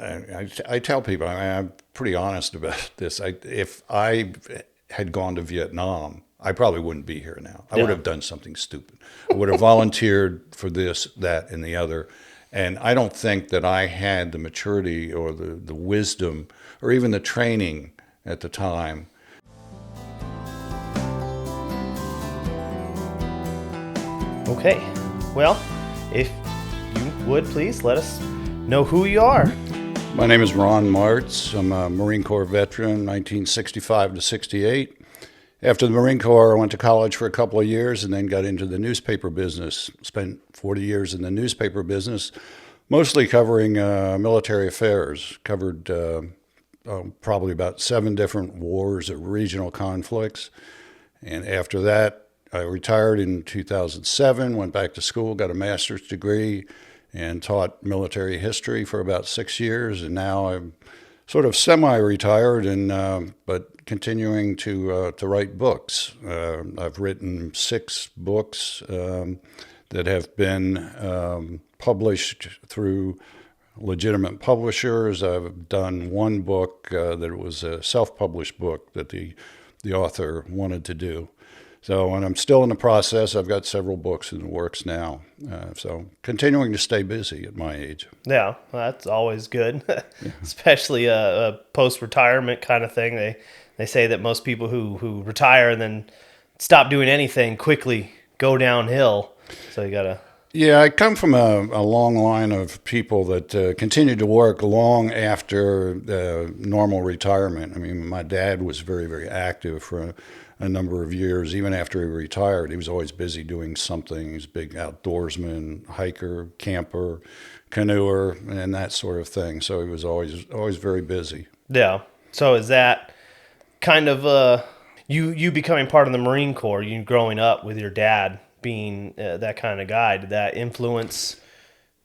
I tell people, I'm pretty honest about this. If I had gone to Vietnam, I probably wouldn't be here now. I would Yeah. have done something stupid. I would have volunteered for this, that, and the other. And I don't think that I had the maturity or the wisdom or even the training at the time. Okay. Well, if you would please let us know who you are. My name is Ron Martz. I'm a Marine Corps veteran, 1965 to 68. After the Marine Corps, I went to college for a couple of years and then got into the newspaper business. Spent 40 years in the newspaper business, mostly covering military affairs. Covered probably about 7 different wars or regional conflicts. And after that, I retired in 2007, went back to school, got a master's degree, and taught military history for about 6 years. And now I'm sort of semi-retired, and but continuing to write books. I've written 6 books that have been published through legitimate publishers. I've done one book that was a self-published book that the author wanted to do. So, and I'm still in the process. I've got several books in the works now. So, continuing to stay busy at my age. Yeah, that's always good, especially a post-retirement kind of thing. They say that most people who retire and then stop doing anything quickly go downhill. So you gotta. Yeah, I come from a long line of people that continued to work long after normal retirement. I mean, my dad was very, very active for a number of years. Even after he retired, he was always busy doing something. He was a big outdoorsman, hiker, camper, canoer, and that sort of thing. So he was always very busy. Yeah. So is that kind of you becoming part of the Marine Corps? You growing up with your dad being that kind of guy, did that influence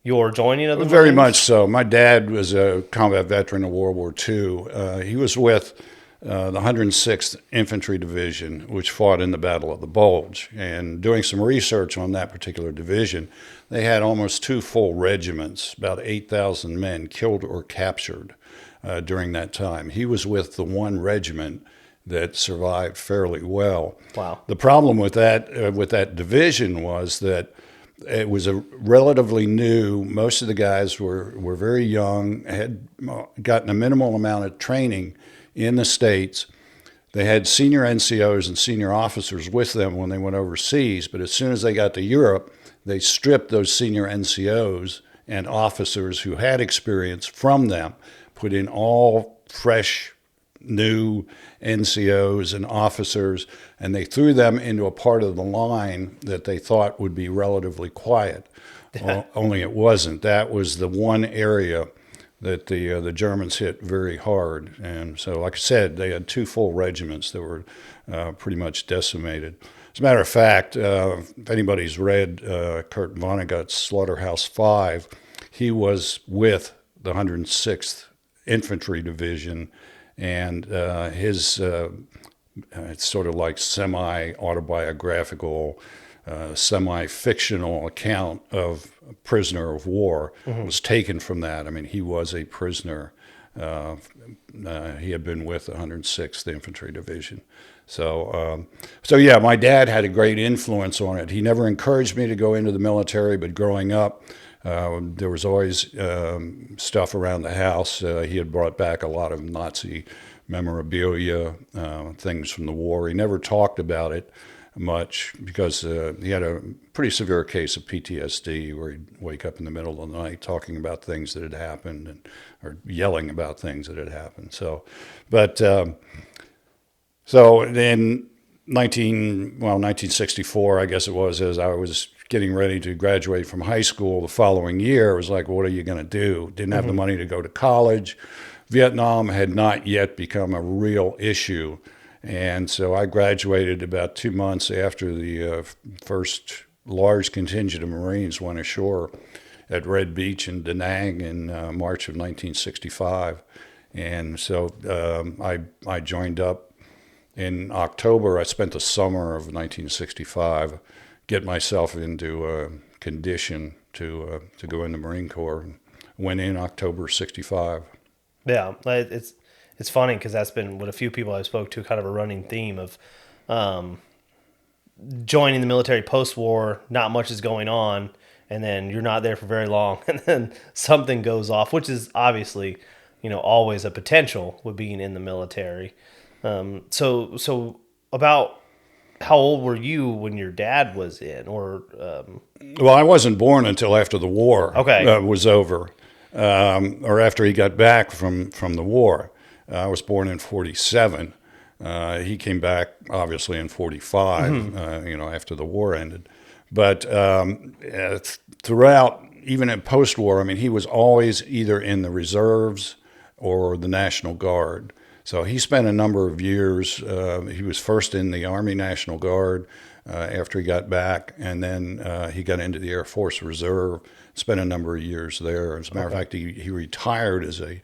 your joining of the Very Marines? much so. My dad was a combat veteran of World War II. He was with the 106th Infantry Division, which fought in the Battle of the Bulge. And doing some research on that particular division, they had almost 2 full regiments, about 8,000 men killed or captured during that time. He was with the one regiment that survived fairly well. Wow. The problem with that division was that it was a relatively new. Most of the guys were very young, had gotten a minimal amount of training in the States. They had senior NCOs and senior officers with them when they went overseas, but as soon as they got to Europe, they stripped those senior NCOs and officers who had experience from them, put in all fresh new NCOs and officers, and they threw them into a part of the line that they thought would be relatively quiet. Only it wasn't. That was the one area that the Germans hit very hard. And so, like I said, they had 2 full regiments that were pretty much decimated. As a matter of fact, if anybody's read Kurt Vonnegut's Slaughterhouse-Five, he was with the 106th Infantry Division, and his it's sort of like semi-autobiographical, semi-fictional account of a prisoner of war was taken from that. I mean, he was a prisoner. He had been with the 106th Infantry Division. So yeah, my dad had a great influence on it. He never encouraged me to go into the military, but growing up, there was always stuff around the house. He had brought back a lot of Nazi memorabilia, things from the war. He never talked about it much because he had a pretty severe case of PTSD where he'd wake up in the middle of the night talking about things that had happened or yelling about things that had happened. So in 1964, I guess it was, as I was getting ready to graduate from high school the following year, it was like, what are you going to do? Didn't have the money to go to college. Vietnam had not yet become a real issue. And so I graduated about 2 months after the first large contingent of Marines went ashore at Red Beach in Da Nang in March of 1965. And so I joined up in October. I spent the summer of 1965 get myself into condition to go in the Marine Corps. went in October '65. Yeah, it's funny because that's been what a few people I've spoke to, kind of a running theme of joining the military post-war, not much is going on, and then you're not there for very long, and then something goes off, which is obviously, always a potential with being in the military. So about how old were you when your dad was in, or? Well, I wasn't born until after the war was over, or after he got back from the war. I was born in '47. He came back obviously in '45, after the war ended. But throughout, even in post-war, I mean, he was always either in the reserves or the National Guard. So he spent a number of years. He was first in the Army National Guard after he got back, and then he got into the Air Force Reserve, spent a number of years there. As a matter of fact, he retired as I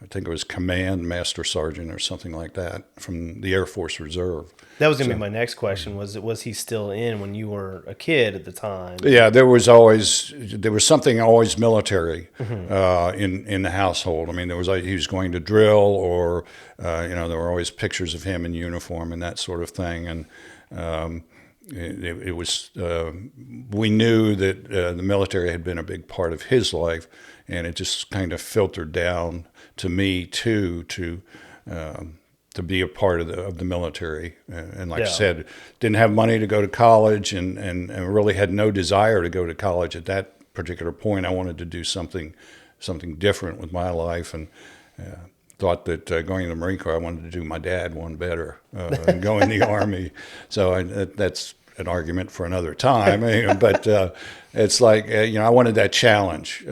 think it was Command Master Sergeant or something like that from the Air Force Reserve. That was going to be my next question. Was he still in when you were a kid at the time? Yeah, there was something always military in the household. I mean, he was going to drill, or there were always pictures of him in uniform and that sort of thing. And it was we knew that the military had been a big part of his life, and it just kind of filtered down to me too to be a part of the military. And like I said, didn't have money to go to college, and really had no desire to go to college at that particular point. I wanted to do something different with my life, and thought that going to the Marine Corps, I wanted to do my dad one better and go in the Army. So that's an argument for another time. But it's like, I wanted that challenge.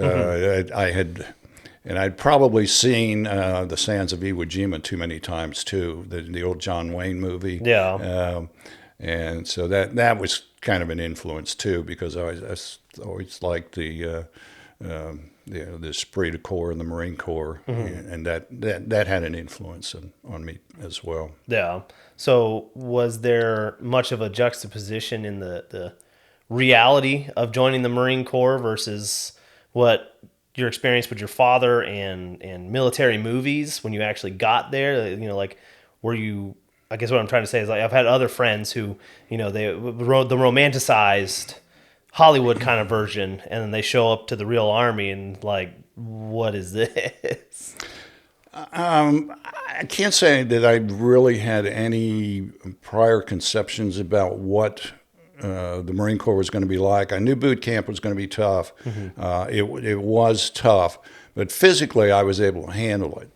I'd probably seen The Sands of Iwo Jima too many times too, the old John Wayne movie. Yeah. And so that was kind of an influence too, because I always liked the esprit de corps in the Marine Corps, and that had an influence on me as well. Yeah. So was there much of a juxtaposition in the reality of joining the Marine Corps versus what your experience with your father and military movies when you actually got there? Were you? I guess what I'm trying to say is, I've had other friends who, they wrote the romanticized Hollywood kind of version, and then they show up to the real Army and what is this? I can't say that I really had any prior conceptions about what the Marine Corps was going to be like. I knew boot camp was going to be tough. It was tough, but physically I was able to handle it.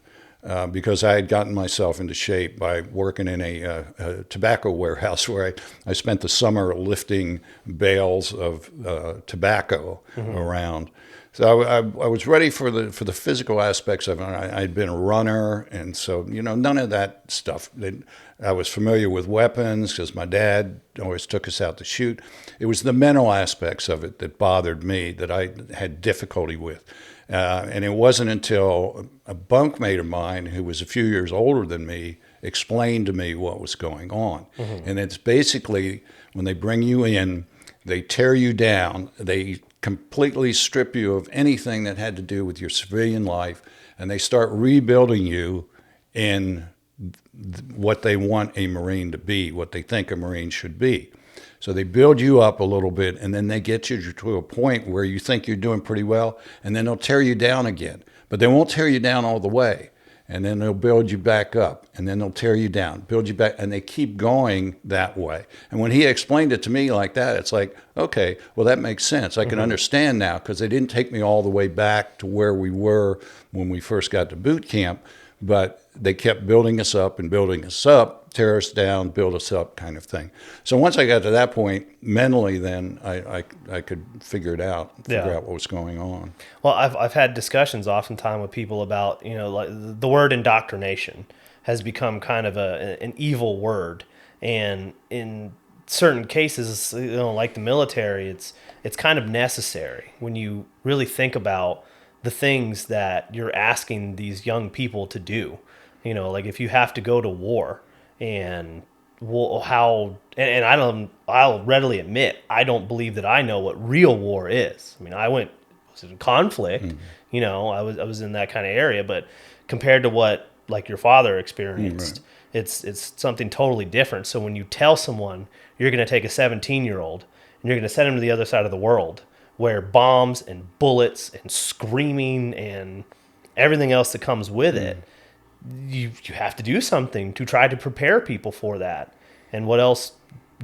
Because I had gotten myself into shape by working in a tobacco warehouse where I spent the summer lifting bales of tobacco around. So I was ready for the physical aspects of it. I'd been a runner, and so none of that stuff. I was familiar with weapons because my dad always took us out to shoot. It was the mental aspects of it that bothered me, that I had difficulty with. And it wasn't until a bunkmate of mine, who was a few years older than me, explained to me what was going on. And it's basically, when they bring you in, they tear you down, they completely strip you of anything that had to do with your civilian life, and they start rebuilding you in what they want a Marine to be, what they think a Marine should be. So they build you up a little bit, and then they get you to a point where you think you're doing pretty well, and then they'll tear you down again. But they won't tear you down all the way. And then they'll build you back up, and then they'll tear you down, build you back, and they keep going that way. And when he explained it to me like that, it's like, okay, well, that makes sense. I can understand now, because they didn't take me all the way back to where we were when we first got to boot camp, but they kept building us up and building us up, tear us down, build us up, kind of thing. So once I got to that point, mentally, then I could figure it out, figure out what was going on. Well, I've had discussions oftentimes with people about, the word indoctrination has become kind of an evil word, and in certain cases, like the military, it's kind of necessary when you really think about the things that you're asking these young people to do. If you have to go to war, and I'll readily admit, I don't believe that I know what real war is. I mean, was in conflict, I was in that kind of area, but compared to what like your father experienced, it's something totally different. So when you tell someone you're going to take a 17-year-old and you're going to send him to the other side of the world where bombs and bullets and screaming and everything else that comes with it, you have to do something to try to prepare people for that. And what else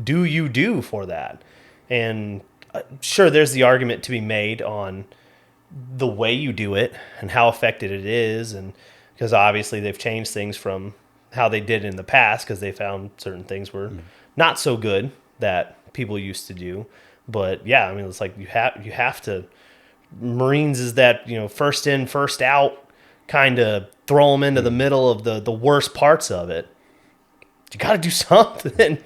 do you do for that? And sure, there's the argument to be made on the way you do it and how effective it is, and because obviously they've changed things from how they did in the past because they found certain things were not so good that people used to do. But yeah, I mean, it's like you have to. Marines is that first in, first out, kind of throw them into the middle of the worst parts of it. You got to do something.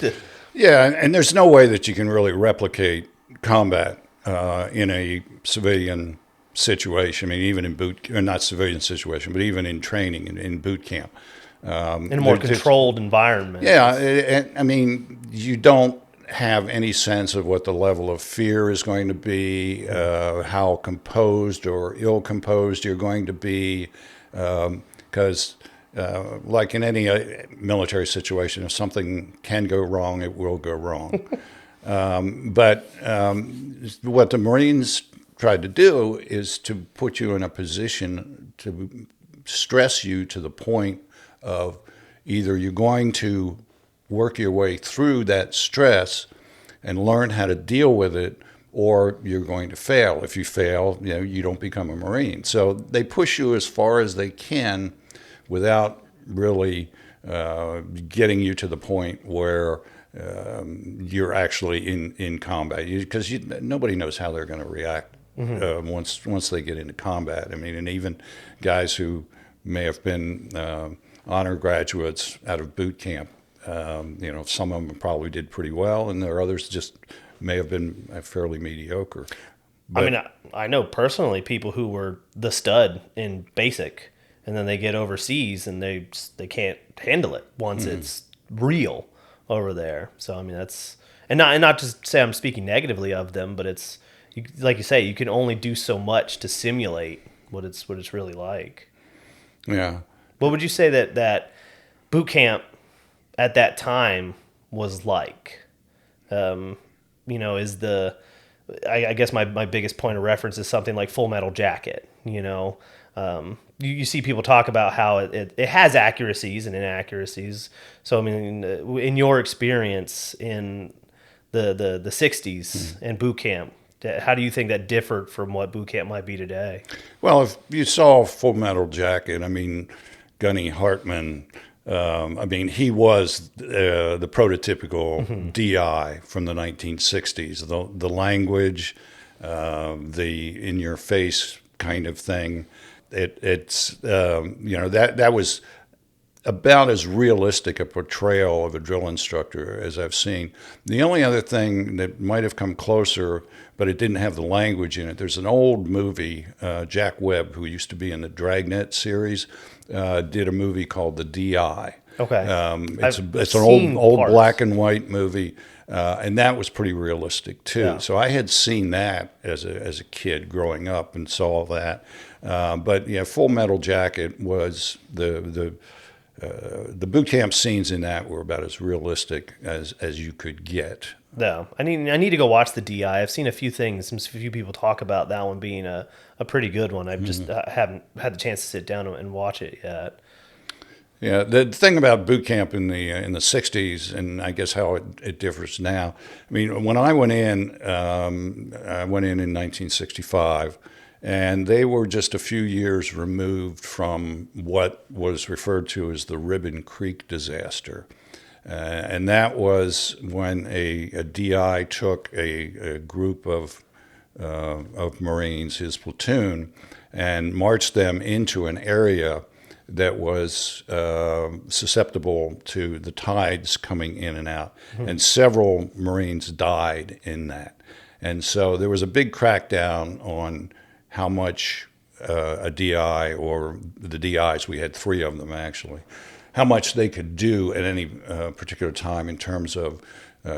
Yeah, and there's no way that you can really replicate combat in a civilian situation. I mean, even in not civilian situation, but even in training in boot camp. In a more controlled environment. Yeah, I mean, you don't have any sense of what the level of fear is going to be, how composed or ill-composed you're going to be, because like in any military situation, if something can go wrong, it will go wrong. But what the Marines tried to do is to put you in a position to stress you to the point of either you're going to work your way through that stress and learn how to deal with it, or you're going to fail. If you fail, you don't become a Marine. So they push you as far as they can without really getting you to the point where you're actually in combat, because nobody knows how they're going to react once they get into combat. I mean, and even guys who may have been honor graduates out of boot camp, some of them probably did pretty well, and there are others just may have been fairly mediocre. But, I mean, I know personally people who were the stud in basic, and then they get overseas and they can't handle it once it's real over there. So I mean, that's and not to say I'm speaking negatively of them, but it's like you say, you can only do so much to simulate what it's really like. Yeah. What would you say that boot camp at that time was like? Is I guess my biggest point of reference is something like Full Metal Jacket. You see people talk about how it has accuracies and inaccuracies. So I mean, in your experience in the 60s and boot camp, how do you think that differed from what boot camp might be today? Well, if you saw Full Metal Jacket, I mean, Gunny Hartman, he was the prototypical DI from the 1960s. The language, the in-your-face kind of thing. That was about as realistic a portrayal of a drill instructor as I've seen. The only other thing that might have come closer, but it didn't have the language in it, there's an old movie, Jack Webb, who used to be in the Dragnet series, did a movie called The DI. Okay. It's an old black and white movie, and that was pretty realistic too. Yeah. So I had seen that as a kid growing up and saw that. But yeah, Full Metal Jacket was the boot camp scenes in that were about as realistic as you could get. No, I need to go watch the DI. I've seen a few things, a few people talk about that one being a pretty good one. I just haven't had the chance to sit down and watch it yet. Yeah, the thing about boot camp in the 60s, and I guess how it differs now. I mean, when I went in in 1965, and they were just a few years removed from what was referred to as the Ribbon Creek disaster. And that was when a DI took a group of Marines, his platoon, and marched them into an area that was susceptible to the tides coming in and out. Mm-hmm. And several Marines died in that. And so there was a big crackdown on how much a DI, or the DIs, we had 3 of them actually, how much they could do at any particular time in terms of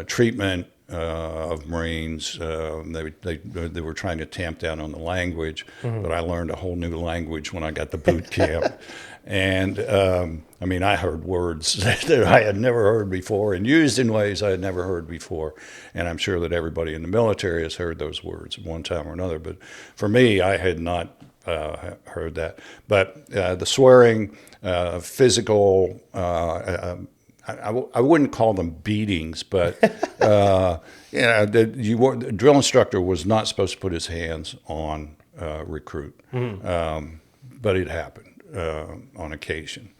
treatment, of Marines. They were trying to tamp down on the language, but I learned a whole new language when I got to boot camp. And I mean, I heard words that I had never heard before and used in ways I had never heard before. And I'm sure that everybody in the military has heard those words at one time or another. But for me, I had not heard that. But the swearing, physical, I wouldn't call them beatings, but the drill instructor was not supposed to put his hands on recruit, but it happened on occasion.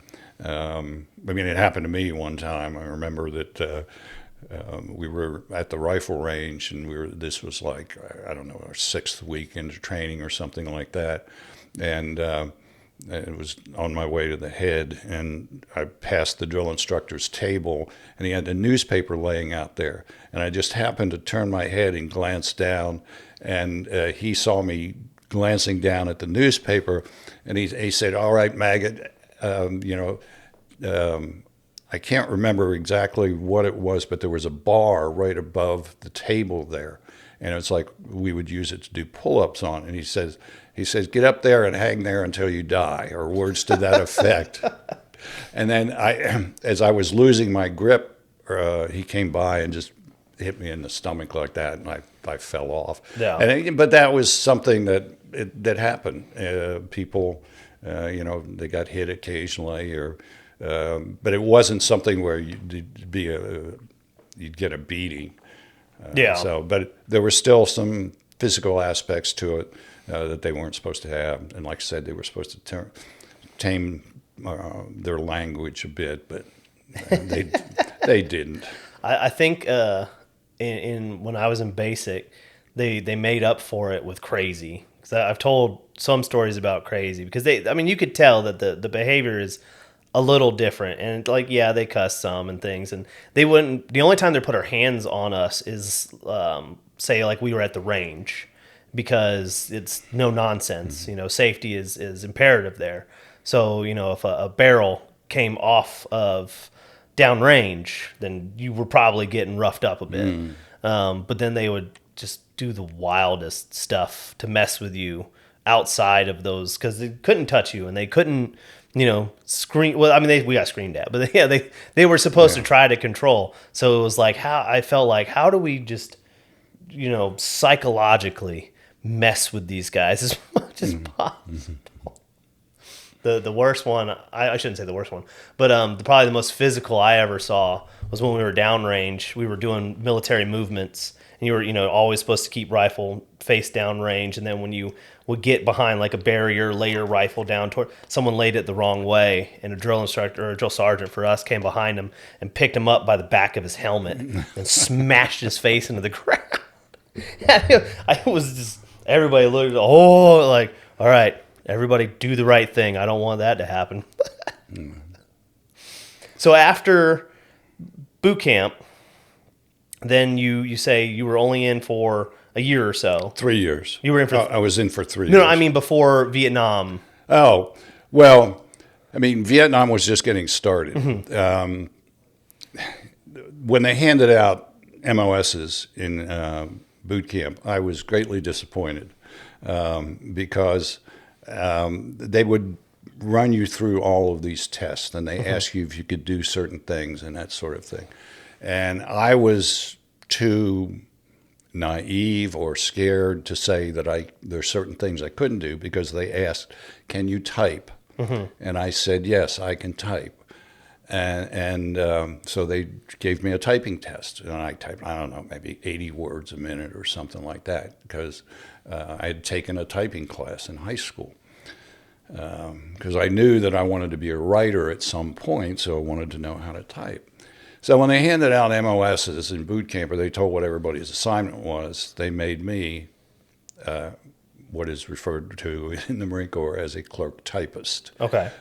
I mean, it happened to me one time. I remember that we were at the rifle range, and this was like, I don't know, our 6th week into training or something like that, and it was on my way to the head, and I passed the drill instructor's table, and he had a newspaper laying out there, and I just happened to turn my head and glance down, and he saw me glancing down at the newspaper, and he said, "All right, maggot, I can't remember exactly what it was, but there was a bar right above the table there, and it's like we would use it to do pull-ups on." And he says, "Get up there and hang there until you die," or words to that effect. And then as I was losing my grip, he came by and just hit me in the stomach like that, and I fell off. Yeah. But that was something that happened. People, they got hit occasionally, but it wasn't something where you'd get a beating. But there were still some physical aspects to it that they weren't supposed to have, and like I said, they were supposed to tame their language a bit, but they didn't. I think in when I was in basic, they made up for it with crazy. Because I've told some stories about crazy because you could tell that the behavior is a little different, and they cuss some and things, and they wouldn't. The only time they put their hands on us is say like we were at the range, because it's no nonsense. Mm-hmm. Safety is imperative there. So if a barrel came off of downrange, then you were probably getting roughed up a bit. But then they would just do the wildest stuff to mess with you outside of those, because they couldn't touch you and they couldn't, scream. Well, we got screamed at, but they were supposed to try to control. So it was like, how do we just, psychologically mess with these guys as much as possible? The worst one, I shouldn't say the worst one, but probably the most physical I ever saw was when we were downrange. We were doing military movements, and you were, always supposed to keep rifle face down range. And then when you would get behind like a barrier, lay your rifle down toward someone, laid it the wrong way, and a drill instructor or a drill sergeant for us came behind him and picked him up by the back of his helmet and smashed his face into the ground. I was just, everybody looked, all right, everybody do the right thing. I don't want that to happen. So after boot camp, then you say you were only in for a year or so. 3 years. You were in for... I was in for 3 years. No, I mean before Vietnam. Oh, well, Vietnam was just getting started. Mm-hmm. When they handed out MOSs in boot camp, I was greatly disappointed because they would run you through all of these tests, and they ask you if you could do certain things and that sort of thing. And I was too naive or scared to say that there's certain things I couldn't do, because they asked, "Can you type?" Mm-hmm. And I said, "Yes, I can type." And so they gave me a typing test, and I typed, I don't know, maybe 80 words a minute or something like that, because I had taken a typing class in high school. Because I knew that I wanted to be a writer at some point, so I wanted to know how to type. So when they handed out MOSs in boot camp, or they told what everybody's assignment was, they made me what is referred to in the Marine Corps as a clerk typist. Okay.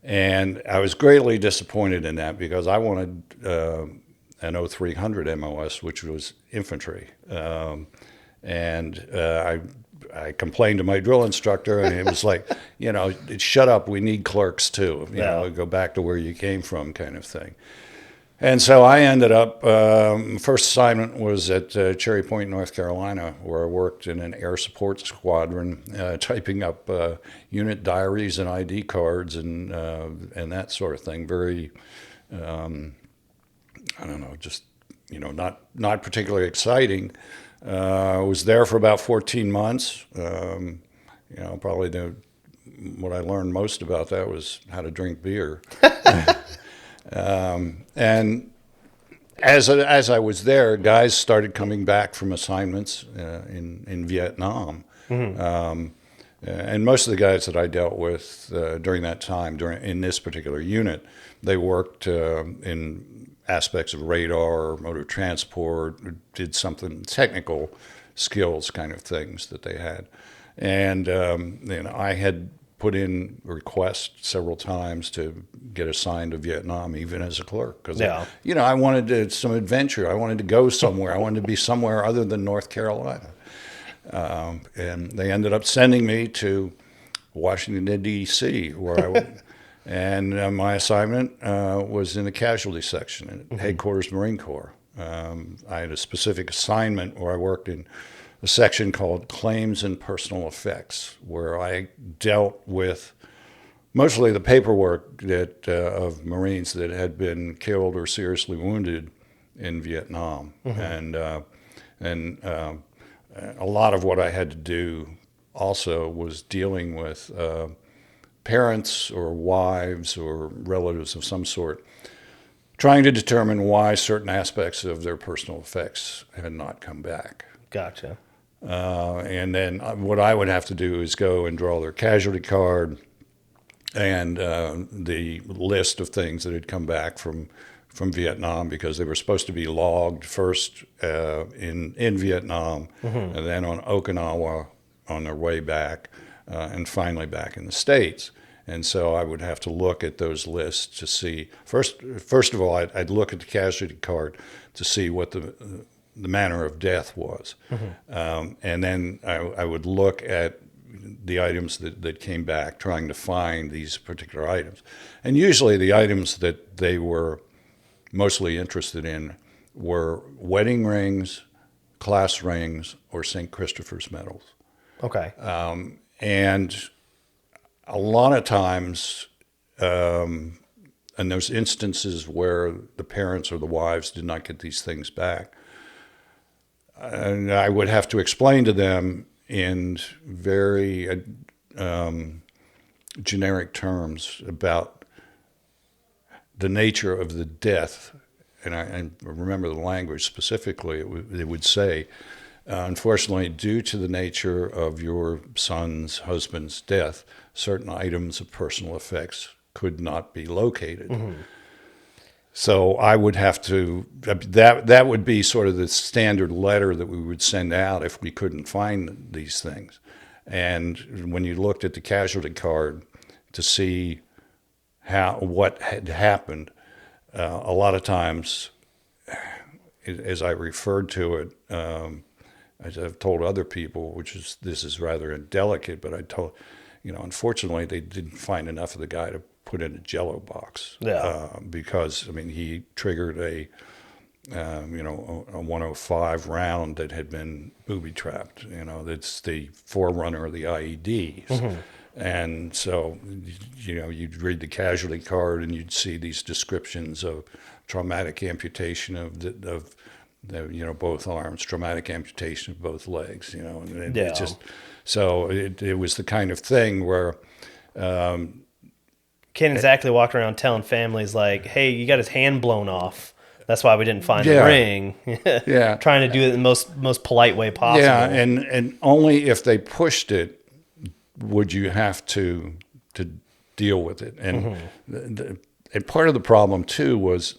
And I was greatly disappointed in that, because I wanted an 0300 MOS, which was infantry. I complained to my drill instructor, and it was like, shut up, we need clerks too. Go back to where you came from, kind of thing. And so I ended up, first assignment was at Cherry Point, North Carolina, where I worked in an air support squadron, typing up unit diaries and ID cards and that sort of thing. Very, I don't know, just, not particularly exciting. I was there for about 14 months. Probably what I learned most about that was how to drink beer. And as I was there, guys started coming back from assignments in Vietnam. And most of the guys that I dealt with during that time, in this particular unit, they worked in aspects of radar, motor transport, did something technical skills kind of things that they had. And I had put in requests several times to get assigned to Vietnam, even as a clerk, because I wanted some adventure. I wanted to go somewhere. I wanted to be somewhere other than North Carolina. And they ended up sending me to Washington, D.C., where I went. And my assignment was in the casualty section at Headquarters Marine Corps. I had a specific assignment where I worked in a section called Claims and Personal Effects, where I dealt with mostly the paperwork of Marines that had been killed or seriously wounded in Vietnam. And a lot of what I had to do also was dealing with parents or wives or relatives of some sort, trying to determine why certain aspects of their personal effects had not come back. Gotcha. And then what I would have to do is go and draw their casualty card and the list of things that had come back from Vietnam, because they were supposed to be logged first in Vietnam and then on Okinawa on their way back and finally back in the States. And so I would have to look at those lists to see, first of all, I'd look at the casualty card to see what the manner of death was. And then I would look at the items that came back, trying to find these particular items. And usually the items that they were mostly interested in were wedding rings, class rings, or St. Christopher's medals. Okay. And a lot of times, in those instances where the parents or the wives did not get these things back, and I would have to explain to them in very generic terms about the nature of the death. And I remember the language specifically. It would say, unfortunately, due to the nature of your son's husband's death, certain items of personal effects could not be located. So I would have to, that would be sort of the standard letter that we would send out if we couldn't find these things. And when you looked at the casualty card to see what had happened, a lot of times, as I referred to it, as I've told other people, this is rather indelicate, but I told, unfortunately they didn't find enough of the guy to put in a Jello box. Because he triggered a 105 round that had been booby trapped. That's the forerunner of the IEDs. And so, you'd read the casualty card and you'd see these descriptions of traumatic amputation of both arms, traumatic amputation of both legs, and it just, so it was the kind of thing where, can't exactly walk around telling families like, hey, you got his hand blown off. That's why we didn't find the ring. Trying to do it in the most polite way possible. Yeah, and only if they pushed it would you have to deal with it. And and part of the problem too was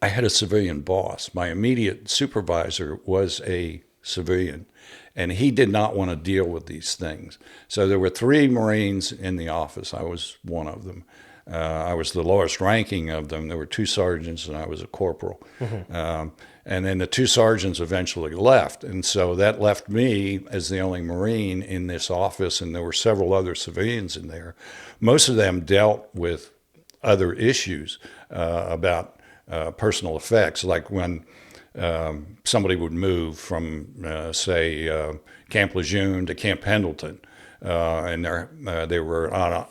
I had a civilian boss. My immediate supervisor was a civilian, and he did not want to deal with these things. So there were 3 Marines in the office. I was one of them. I was the lowest ranking of them. There were 2 sergeants, and I was a corporal. And then the 2 sergeants eventually left. And so that left me as the only Marine in this office, and there were several other civilians in there. Most of them dealt with other issues about personal effects, like when somebody would move from, say, Camp Lejeune to Camp Pendleton, and they were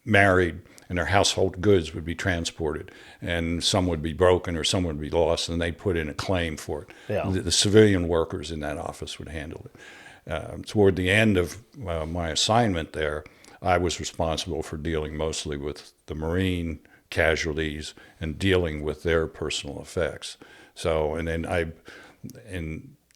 married, and their household goods would be transported, and some would be broken or some would be lost, and they'd put in a claim for it. Yeah. The civilian workers in that office would handle it. Toward the end of my assignment there, I was responsible for dealing mostly with the Marine casualties and dealing with their personal effects. So, and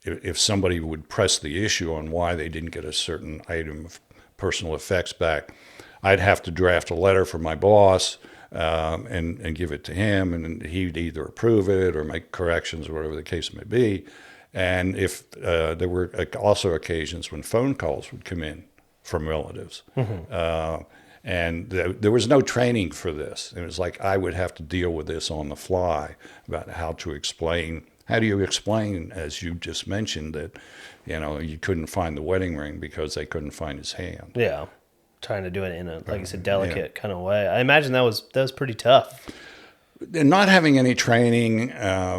if somebody would press the issue on why they didn't get a certain item of personal effects back, I'd have to draft a letter for my boss and give it to him, and he'd either approve it or make corrections, or whatever the case may be. And if there were also occasions when phone calls would come in from relatives, and there was no training for this. It was like I would have to deal with this on the fly about how to explain. How do you explain, as you just mentioned, that you couldn't find the wedding ring because they couldn't find his hand? Yeah. Trying to do it in a, like you said, delicate kind of way. I imagine that was pretty tough. And not having any training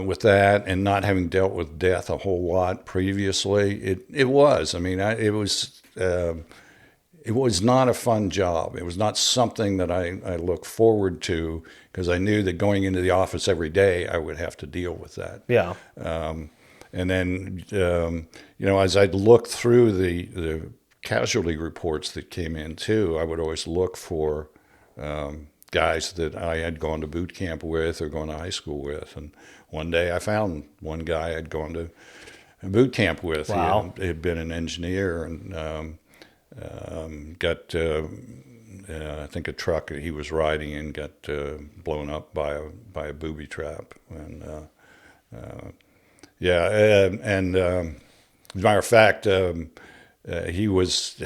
with that, and not having dealt with death a whole lot previously, it was. I mean, it was not a fun job. It was not something that I look forward to, because I knew that going into the office every day, I would have to deal with that. Yeah. And then, as I'd look through the casualty reports that came in too, I would always look for guys that I had gone to boot camp with or gone to high school with. And one day I found one guy I'd gone to boot camp with. Wow. He had been an engineer and got, I think, a truck he was riding in got blown up by a booby trap. And as a matter of fact, he was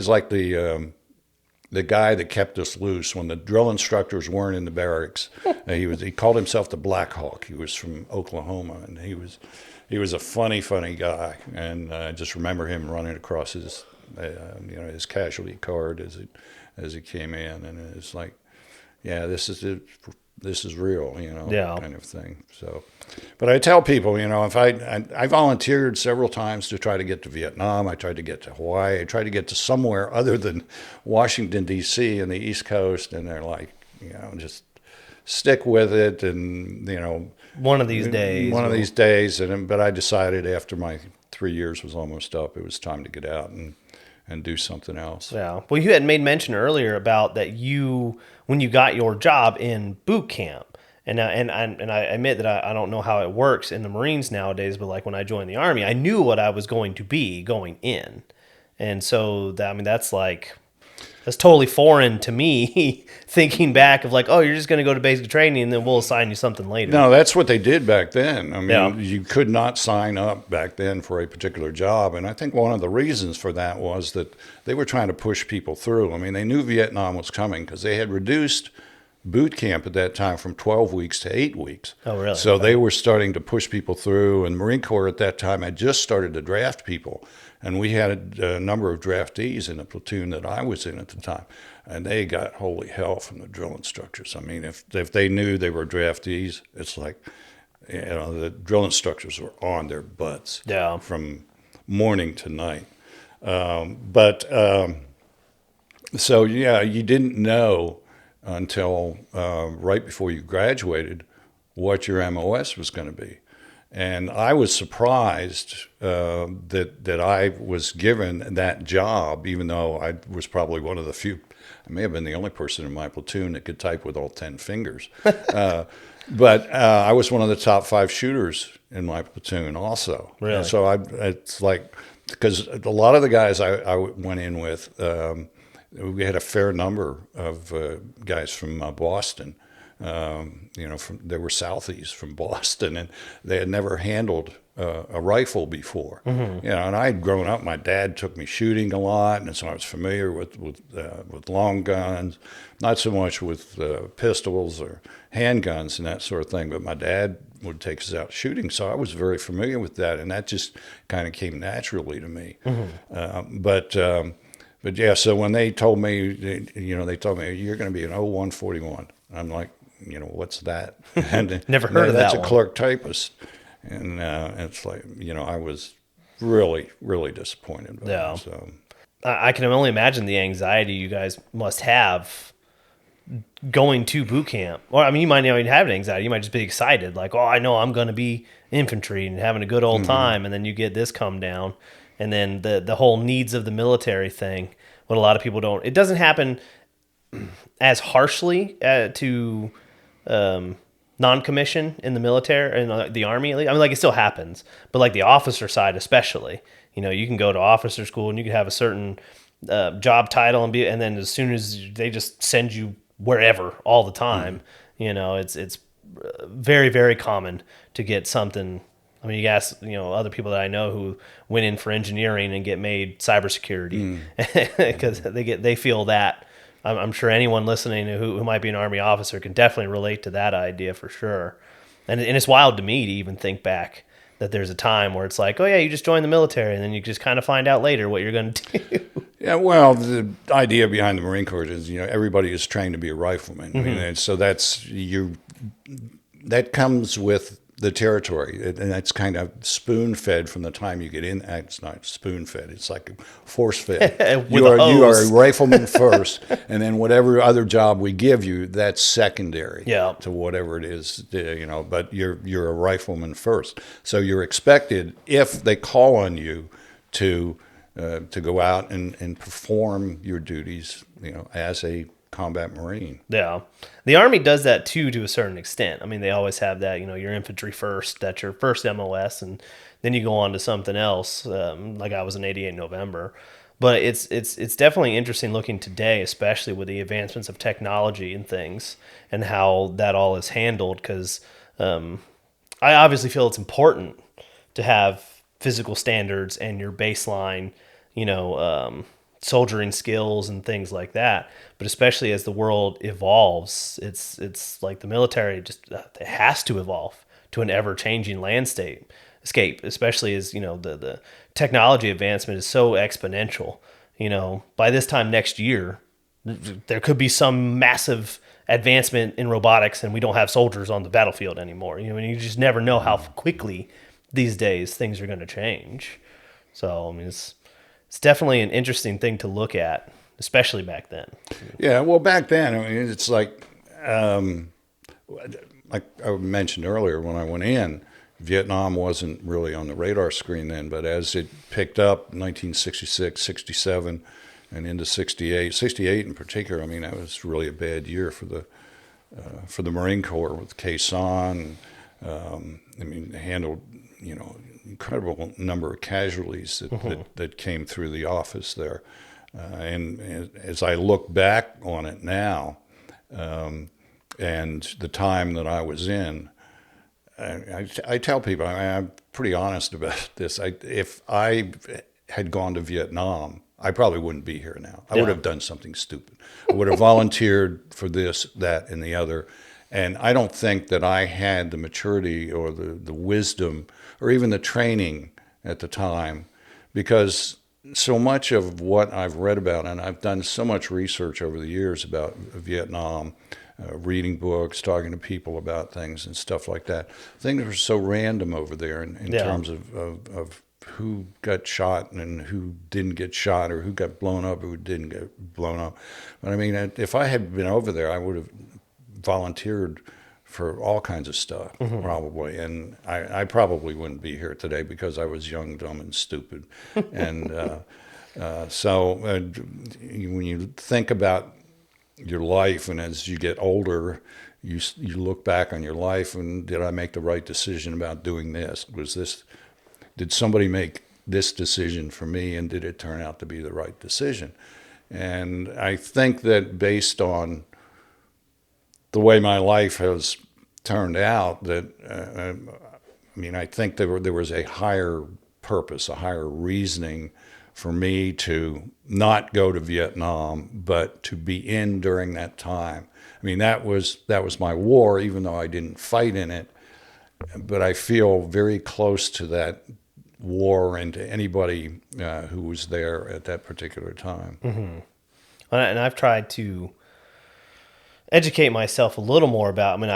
like the guy that kept us loose when the drill instructors weren't in the barracks. He called himself the Black Hawk. He was from Oklahoma, and he was a funny guy. And I just remember him running across his his casualty card as he came in, and it's like, yeah, this is real, kind of thing. So. But I tell people, if I volunteered several times to try to get to Vietnam. I tried to get to Hawaii. I tried to get to somewhere other than Washington, D.C. and the East Coast. And they're like, just stick with it. And, one of these days. But I decided after my 3 years was almost up, it was time to get out and do something else. Yeah. Well, you had made mention earlier about that when you got your job in boot camp. And I admit that I don't know how it works in the Marines nowadays, but like when I joined the Army, I knew what I was going to be going in. And so that's totally foreign to me, thinking back of like, oh, you're just going to go to basic training and then we'll assign you something later. No, that's what they did back then. I mean, Yeah. You could not sign up back then for a particular job. And I think one of the reasons for that was that they were trying to push people through. I mean, they knew Vietnam was coming because they had reduced boot camp at that time from 12 weeks to 8 weeks. Oh, really? So they were starting to push people through, and Marine Corps at that time had just started to draft people. And we had a number of draftees in the platoon that I was in at the time, and they got holy hell from the drill instructors. I mean, if they knew they were draftees, it's like, the drill instructors were on their butts from morning to night. So you didn't know until right before you graduated what your MOS was going to be. And I was surprised that I was given that job, even though I was probably one of the few, I may have been the only person in my platoon that could type with all 10 fingers. But I was one of the top 5 shooters in my platoon also. Really? And so it's like, because a lot of the guys I went in with, we had a fair number of guys from Boston. They were Southies from Boston, and they had never handled a rifle before. Mm-hmm. And I had grown up. My dad took me shooting a lot, and so I was familiar with long guns, not so much with pistols or handguns and that sort of thing. But my dad would take us out shooting, so I was very familiar with that, and that just kind of came naturally to me. Mm-hmm. But yeah, so when they told me, you're going to be an 0141, I'm like, what's that? And Never heard of that's that a one. clerk typist. And it's like, I was really, really disappointed by Yeah. it. So, I can only imagine the anxiety you guys must have going to boot camp. Or I mean, you might not even have anxiety. You might just be excited, like, oh, I know I'm going to be infantry and having a good old time. And then you get this come down, and then the whole needs of the military thing. What a lot of people don't. It doesn't happen as harshly to non-commission in the military in the army. I mean, like it still happens, but like the officer side, especially. You can go to officer school and you can have a certain job title and then as soon as they just send you wherever all the time, it's very, very common to get something. I mean, you ask, other people that I know who went in for engineering and get made cybersecurity because they feel that. I'm sure anyone listening who might be an Army officer can definitely relate to that idea for sure. And it's wild to me to even think back that there's a time where it's like, oh yeah, you just joined the military, and then you just kind of find out later what you're going to do. yeah, well, the idea behind the Marine Corps is, everybody is trained to be a rifleman. I mean, and so that comes with the territory, and that's kind of spoon-fed from the time you get in. It's not spoon-fed; it's like force-fed. With you a are hose. a rifleman first, and then whatever other job we give you, that's secondary Yeah. to whatever it is. But you're a rifleman first, so you're expected, if they call on you, to go out and perform your duties, as a combat Marine. Yeah. The Army does that too, to a certain extent. I mean, they always have that, your infantry first, that's your first MOS, and then you go on to something else. Like I was in 88 November. But it's definitely interesting looking today, especially with the advancements of technology and things and how that all is handled. Because I obviously feel it's important to have physical standards and your baseline, soldiering skills and things like that. But especially as the world evolves, it's like the military just it has to evolve to an ever-changing landscape, especially as the technology advancement is so exponential. By this time next year, there could be some massive advancement in robotics, and we don't have soldiers on the battlefield anymore. And you just never know how quickly these days things are going to change. So I mean, it's definitely an interesting thing to look at, especially back then. Yeah, well, back then, I mean, it's like I mentioned earlier, when I went in, Vietnam wasn't really on the radar screen then, but as it picked up, 1966, 67, and into 68 in particular, I mean, that was really a bad year for the Marine Corps with Keiron. I mean, they handled, incredible number of casualties that came through the office there. And as I look back on it now, and the time that I was in, I tell people, I'm pretty honest about this. If I had gone to Vietnam, I probably wouldn't be here now. I would have done something stupid. I would have volunteered for this, that, and the other. And I don't think that I had the maturity or the wisdom or even the training at the time, because so much of what I've read about, and I've done so much research over the years about Vietnam, reading books, talking to people about things and stuff like that. Things were so random over there in terms of who got shot and who didn't get shot, or who got blown up, who didn't get blown up. But I mean, if I had been over there, I would have volunteered for all kinds of stuff, probably. And I probably wouldn't be here today because I was young, dumb, and stupid. And so when you think about your life, and as you get older, you look back on your life, and did I make the right decision about doing this? Did somebody make this decision for me, and did it turn out to be the right decision? And I think that based on the way my life has turned out, that I mean, I think there was a higher purpose, a higher reasoning for me to not go to Vietnam, but to be in during that time. I mean, that was my war, even though I didn't fight in it. But I feel very close to that war and to anybody who was there at that particular time. Mm-hmm. And I've tried to educate myself a little more about. I mean,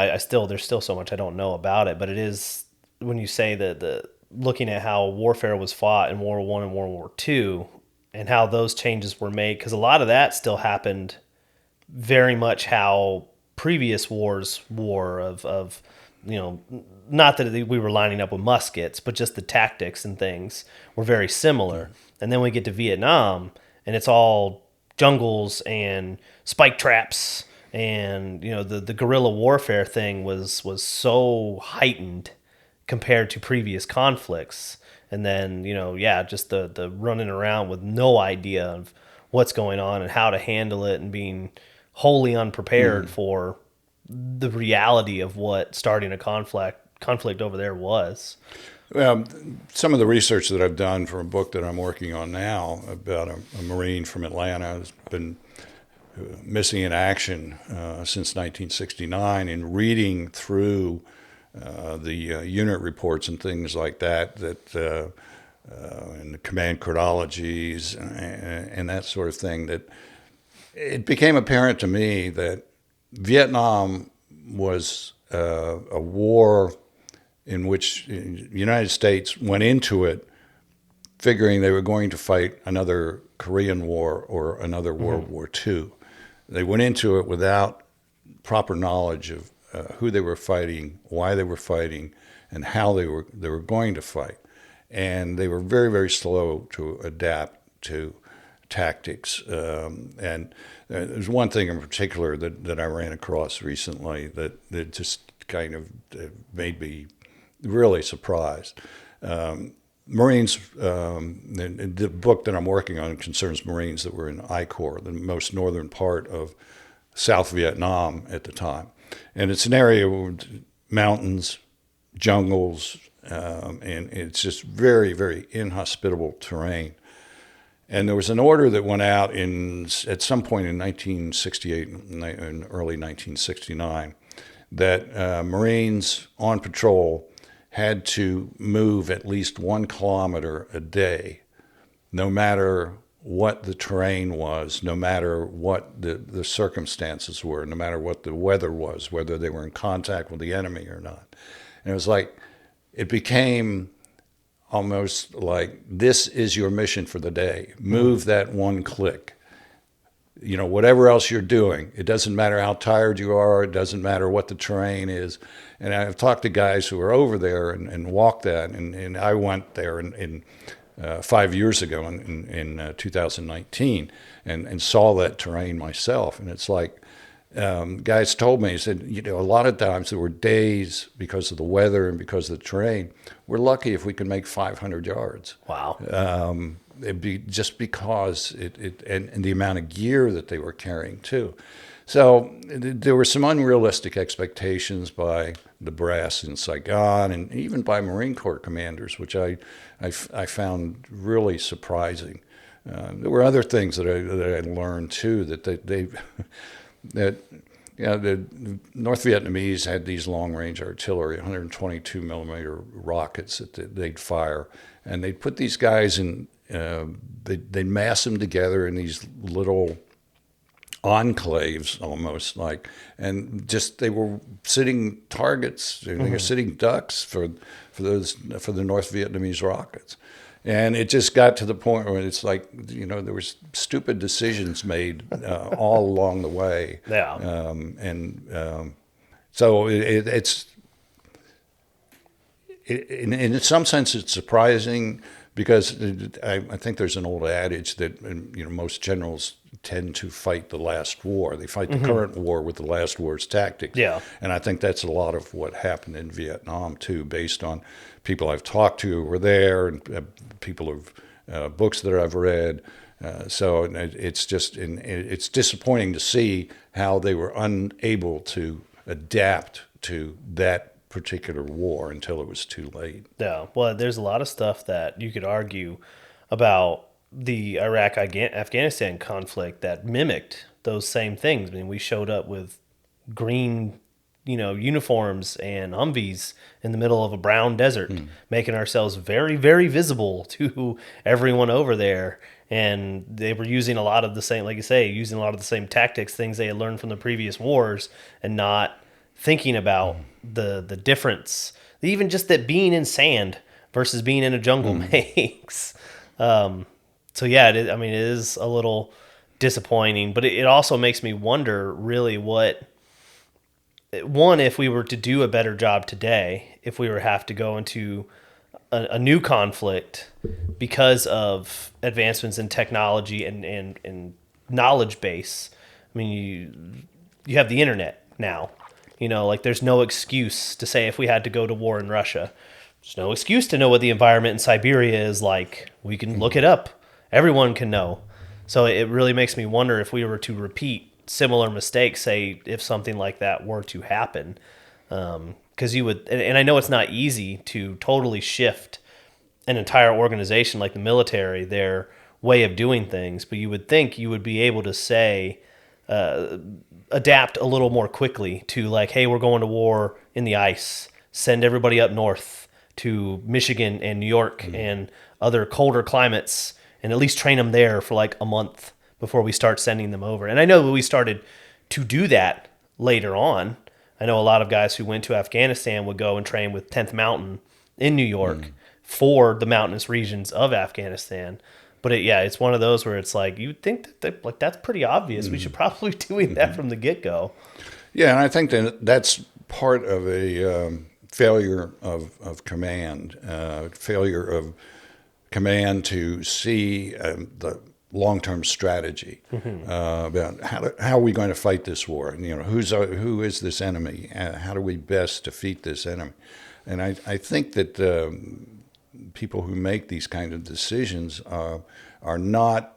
there's still so much I don't know about it, but it is when you say that looking at how warfare was fought in World War I and World War II, and how those changes were made, because a lot of that still happened very much how previous wars were of not that we were lining up with muskets, but just the tactics and things were very similar. And then we get to Vietnam, and it's all jungles and spike traps, and the guerrilla warfare thing was so heightened compared to previous conflicts. And then just the running around with no idea of what's going on and how to handle it, and being wholly unprepared for the reality of what starting a conflict over there was. Well, some of the research that I've done for a book that I'm working on now about a Marine from Atlanta who's been missing in action since 1969, and reading through the unit reports and things like that, and the command chronologies and that sort of thing, that it became apparent to me that Vietnam was a war in which the United States went into it figuring they were going to fight another Korean War or another World War II. They went into it without proper knowledge of who they were fighting, why they were fighting, and how they were going to fight. And they were very, very slow to adapt to tactics. And there's one thing in particular that I ran across recently that just kind of made me really surprised. Marines, the book that I'm working on concerns Marines that were in I Corps, the most northern part of South Vietnam at the time. And it's an area with mountains, jungles, and it's just very, very inhospitable terrain. And there was an order that went out at some point in 1968 and early 1969 that Marines on patrol had to move at least 1 kilometer a day, no matter what the terrain was, no matter what the circumstances were, no matter what the weather was, whether they were in contact with the enemy or not. And it was like, it became almost like, this is your mission for the day. Move that 1 click. Whatever else you're doing, it doesn't matter how tired you are, it doesn't matter what the terrain is. And I've talked to guys who are over there and walked that, and I went there in 5 years ago in 2019 and saw that terrain myself. And it's like, guys told me, he said, a lot of times there were days because of the weather and because of the terrain, we're lucky if we can make 500 yards. Wow. It'd be just because and the amount of gear that they were carrying too. So there were some unrealistic expectations by the brass in Saigon and even by Marine Corps commanders, which I found really surprising. There were other things that I learned too, that the North Vietnamese had these long-range artillery, 122 millimeter rockets that they'd fire, and they'd put these guys in. They'd mass them together in these little enclaves, almost like, and just they were sitting targets, they were sitting ducks for the North Vietnamese rockets. And it just got to the point where it's like, there was stupid decisions made all along the way. Yeah. So it's in some sense it's surprising, because I think there's an old adage that most generals tend to fight the last war. They fight the current war with the last war's tactics. Yeah. And I think that's a lot of what happened in Vietnam too, based on people I've talked to who were there and people who've books that I've read. So it's it's disappointing to see how they were unable to adapt to that particular war until it was too late. Yeah, well, there's a lot of stuff that you could argue about the Iraq-Afghanistan conflict that mimicked those same things. I mean, we showed up with green, uniforms and Humvees in the middle of a brown desert, making ourselves very, very visible to everyone over there. and they were using a lot of the same, like you say, using a lot of the same tactics, things they had learned from the previous wars, and not thinking about the difference, even just that being in sand versus being in a jungle makes. So yeah, I mean, it is a little disappointing, but it also makes me wonder really if we were to do a better job today, if we were have to go into a new conflict because of advancements in technology and knowledge base. I mean, you have the internet now. Like there's no excuse to say if we had to go to war in Russia. There's no excuse to know what the environment in Siberia is like. We can look it up. Everyone can know. So it really makes me wonder if we were to repeat similar mistakes, say if something like that were to happen. Because you would, and I know it's not easy to totally shift an entire organization like the military, their way of doing things, but you would think you would be able to say, adapt a little more quickly to like, hey, we're going to war in the ice. Send everybody up north to Michigan and New York and other colder climates, and at least train them there for like a month before we start sending them over. And I know we started to do that later on. I know a lot of guys who went to Afghanistan would go and train with 10th Mountain in New York for the mountainous regions of Afghanistan. But it's one of those where it's like, you think that like that's pretty obvious. We should probably be doing that from the get-go. Yeah, and I think that's part of a failure of command, failure of command to see the long-term strategy about how are we going to fight this war? And, who is this enemy? How do we best defeat this enemy? And I think that people who make these kind of decisions are not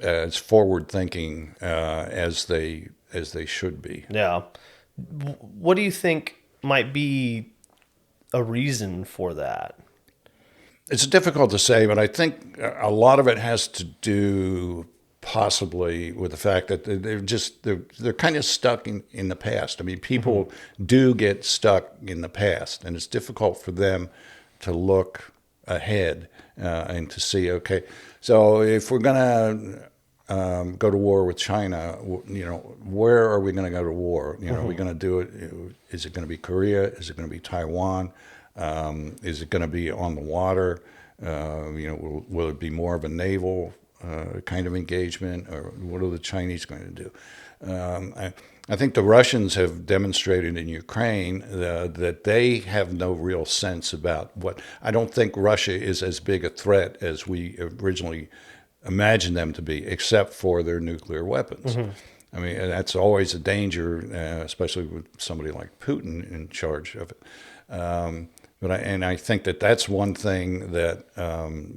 as forward-thinking as they should be. Yeah. What do you think might be a reason for that? It's difficult to say, but I think a lot of it has to do possibly with the fact that they're kind of stuck in the past. I mean, people do get stuck in the past, and it's difficult for them to look ahead and to see, okay, so if we're going to go to war with China, where are we going to go to war? Are we going to do it? Is it going to be Korea? Is it going to be Taiwan? Is it going to be on the water? Will it be more of a naval kind of engagement, or what are the Chinese going to do? I think the Russians have demonstrated in Ukraine that they have no real sense about what. I don't think Russia is as big a threat as we originally imagined them to be, except for their nuclear weapons. I mean, that's always a danger, especially with somebody like Putin in charge of it. But I think that's one thing that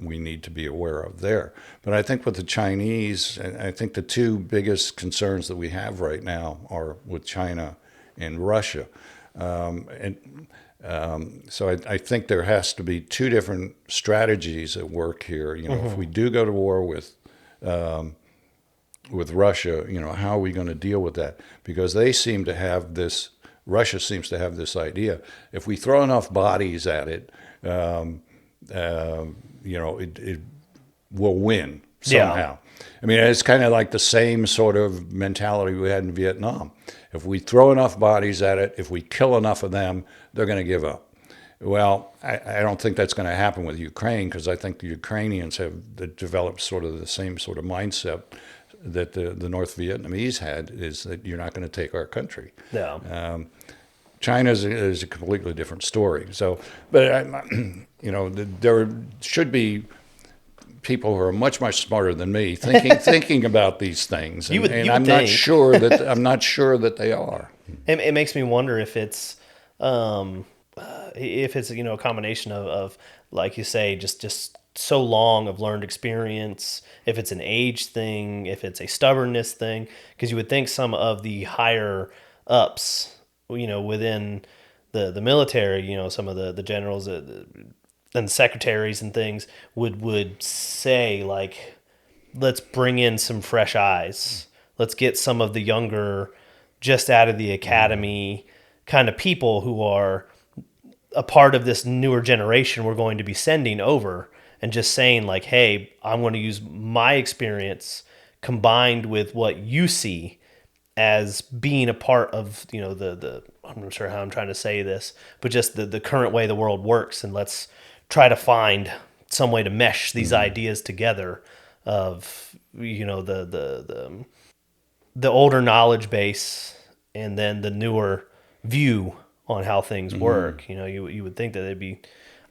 we need to be aware of there. But I think with the Chinese, I think the two biggest concerns that we have right now are with China and Russia. So I think there has to be two different strategies at work here. If we do go to war with Russia, how are we going to deal with that? Because they seem to have this. Russia seems to have this idea: if we throw enough bodies at it, it will win somehow. Yeah. I mean, it's kind of like the same sort of mentality we had in Vietnam. If we throw enough bodies at it, if we kill enough of them, they're going to give up. Well, I don't think that's going to happen with Ukraine, because I think the Ukrainians have developed sort of the same sort of mindset that the North Vietnamese had, is that you're not going to take our country. Yeah. China is a completely different story. So, but there should be people who are much smarter than me thinking about these things, and I'm not sure that they are. It makes me wonder if it's a combination of like you say, just so long of learned experience, if it's an age thing, if it's a stubbornness thing, because you would think some of the higher ups, within the military, some of the generals and secretaries and things would say, like, let's bring in some fresh eyes. Let's get some of the younger, just out of the academy kind of people who are a part of this newer generation we're going to be sending over. and just saying like, hey, I'm going to use my experience combined with what you see as being a part of, the I'm not sure how I'm trying to say this, but just the current way the world works, and let's try to find some way to mesh these ideas together of, the older knowledge base and then the newer view on how things work. You would think that it'd be,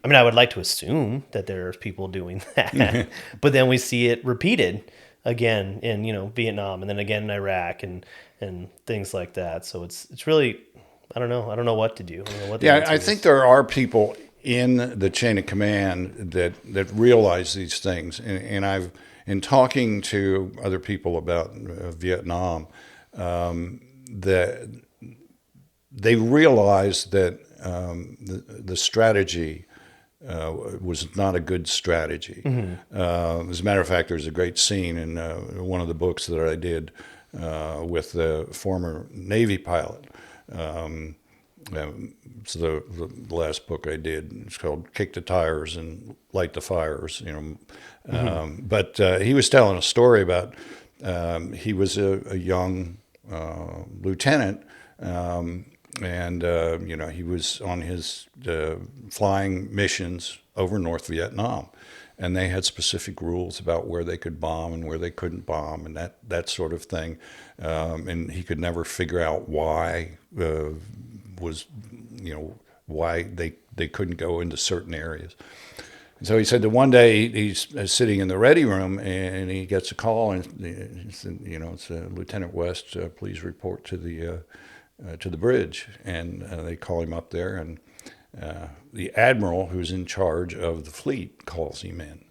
I mean, I would like to assume that there's people doing that, but then we see it repeated again in, Vietnam, and then again in Iraq and things like that. So it's really, I don't know what to do. I don't know what the Yeah, answer I is. think there are people in the chain of command that realize these things, and I've in talking to other people about Vietnam, that they realize that the strategy was not a good strategy. As a matter of fact, there's a great scene in one of the books that I did with the former Navy pilot. So the last book I did, it's called "Kick the Tires and Light the Fires." But he was telling a story about he was a young lieutenant, and he was on his flying missions over North Vietnam, and they had specific rules about where they could bomb and where they couldn't bomb, and that sort of thing. And he could never figure out why why they couldn't go into certain areas. And so he said that one day he's sitting in the ready room and he gets a call, and he said, it's Lieutenant West, please report to the bridge. And they call him up there, and the admiral who's in charge of the fleet calls him in.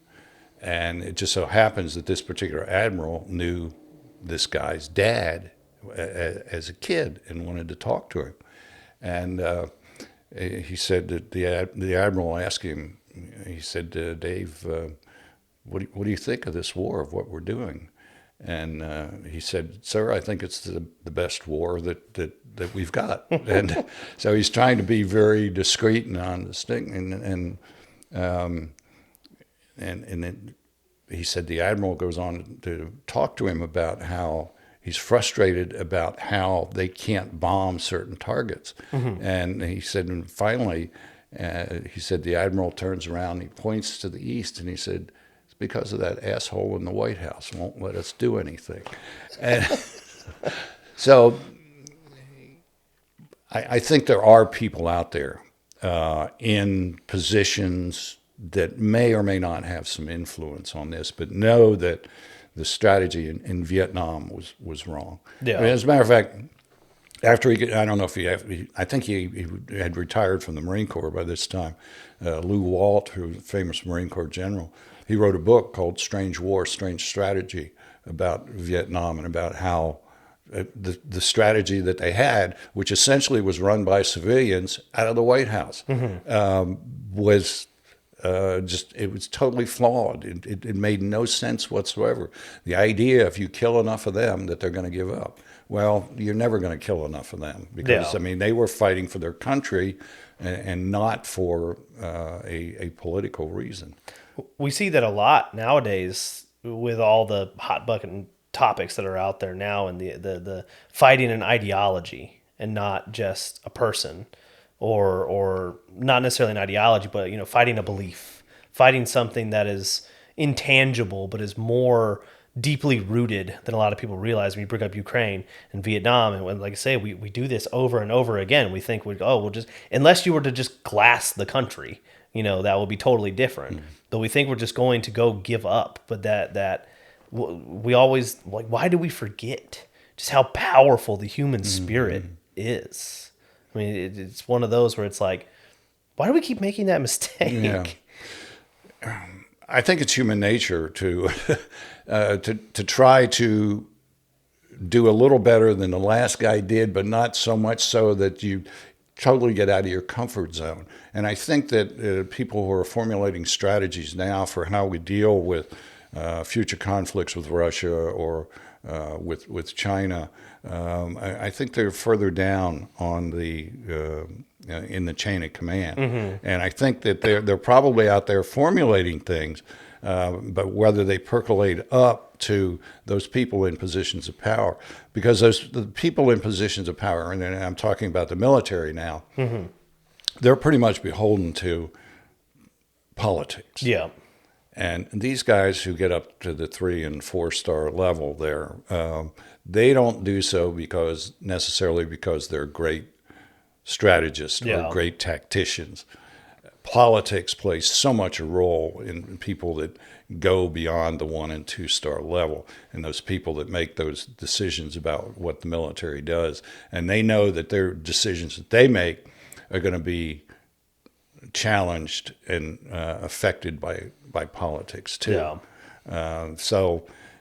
And it just so happens that this particular admiral knew this guy's dad as a kid and wanted to talk to him. And he said that the admiral asked him, he said, Dave, what do you think of this war, of what we're doing? And he said, sir, I think it's the best war that we've got. And so he's trying to be very discreet and honest. And then he said the admiral goes on to talk to him about how he's frustrated about how they can't bomb certain targets. And he said, and finally, he said the admiral turns around, he points to the east, and he said, it's because of that asshole in the White House won't let us do anything. And so I think there are people out there in positions that may or may not have some influence on this, but know that the strategy in Vietnam was wrong. Yeah. I mean, as a matter of fact, after I don't know if I think he had retired from the Marine Corps by this time. Lew Walt, who's a famous Marine Corps general, he wrote a book called Strange War, Strange Strategy about Vietnam and about how the strategy that they had, which essentially was run by civilians out of the White House, was it was totally flawed. It made no sense whatsoever. The idea, if you kill enough of them, that they're going to give up. Well, you're never going to kill enough of them because, Yeah. I mean, they were fighting for their country and not for a political reason. We see that a lot nowadays with all the hot button topics that are out there now, and the fighting an ideology and not just a person, or not necessarily an ideology, but fighting a belief, fighting something that is intangible but is more deeply rooted than a lot of people realize. When you bring up Ukraine and Vietnam, and when, like I say, we do this over and over again. We think we'll just, unless you were to just glass the country, that will be totally different. But we think we're just going to go give up. But that we always, like, why do we forget just how powerful the human spirit is? I mean, it's one of those where it's like, why do we keep making that mistake? Yeah. I think it's human nature to to try to do a little better than the last guy did, but not so much so that you totally get out of your comfort zone. And I think that people who are formulating strategies now for how we deal with future conflicts with Russia or with China. I think they're further down on the in the chain of command, and I think that they're probably out there formulating things, but whether they percolate up to those people in positions of power, because the people in positions of power, and I'm talking about the military now, they're pretty much beholden to politics. Yeah. And these guys who get up to the 3 and 4 star level there, they don't do so necessarily because they're great strategists or great tacticians. Politics plays so much a role in people that go beyond the 1 and 2 star level, and those people that make those decisions about what the military does. And they know that their decisions that they make are going to be challenged and affected by politics too. Yeah.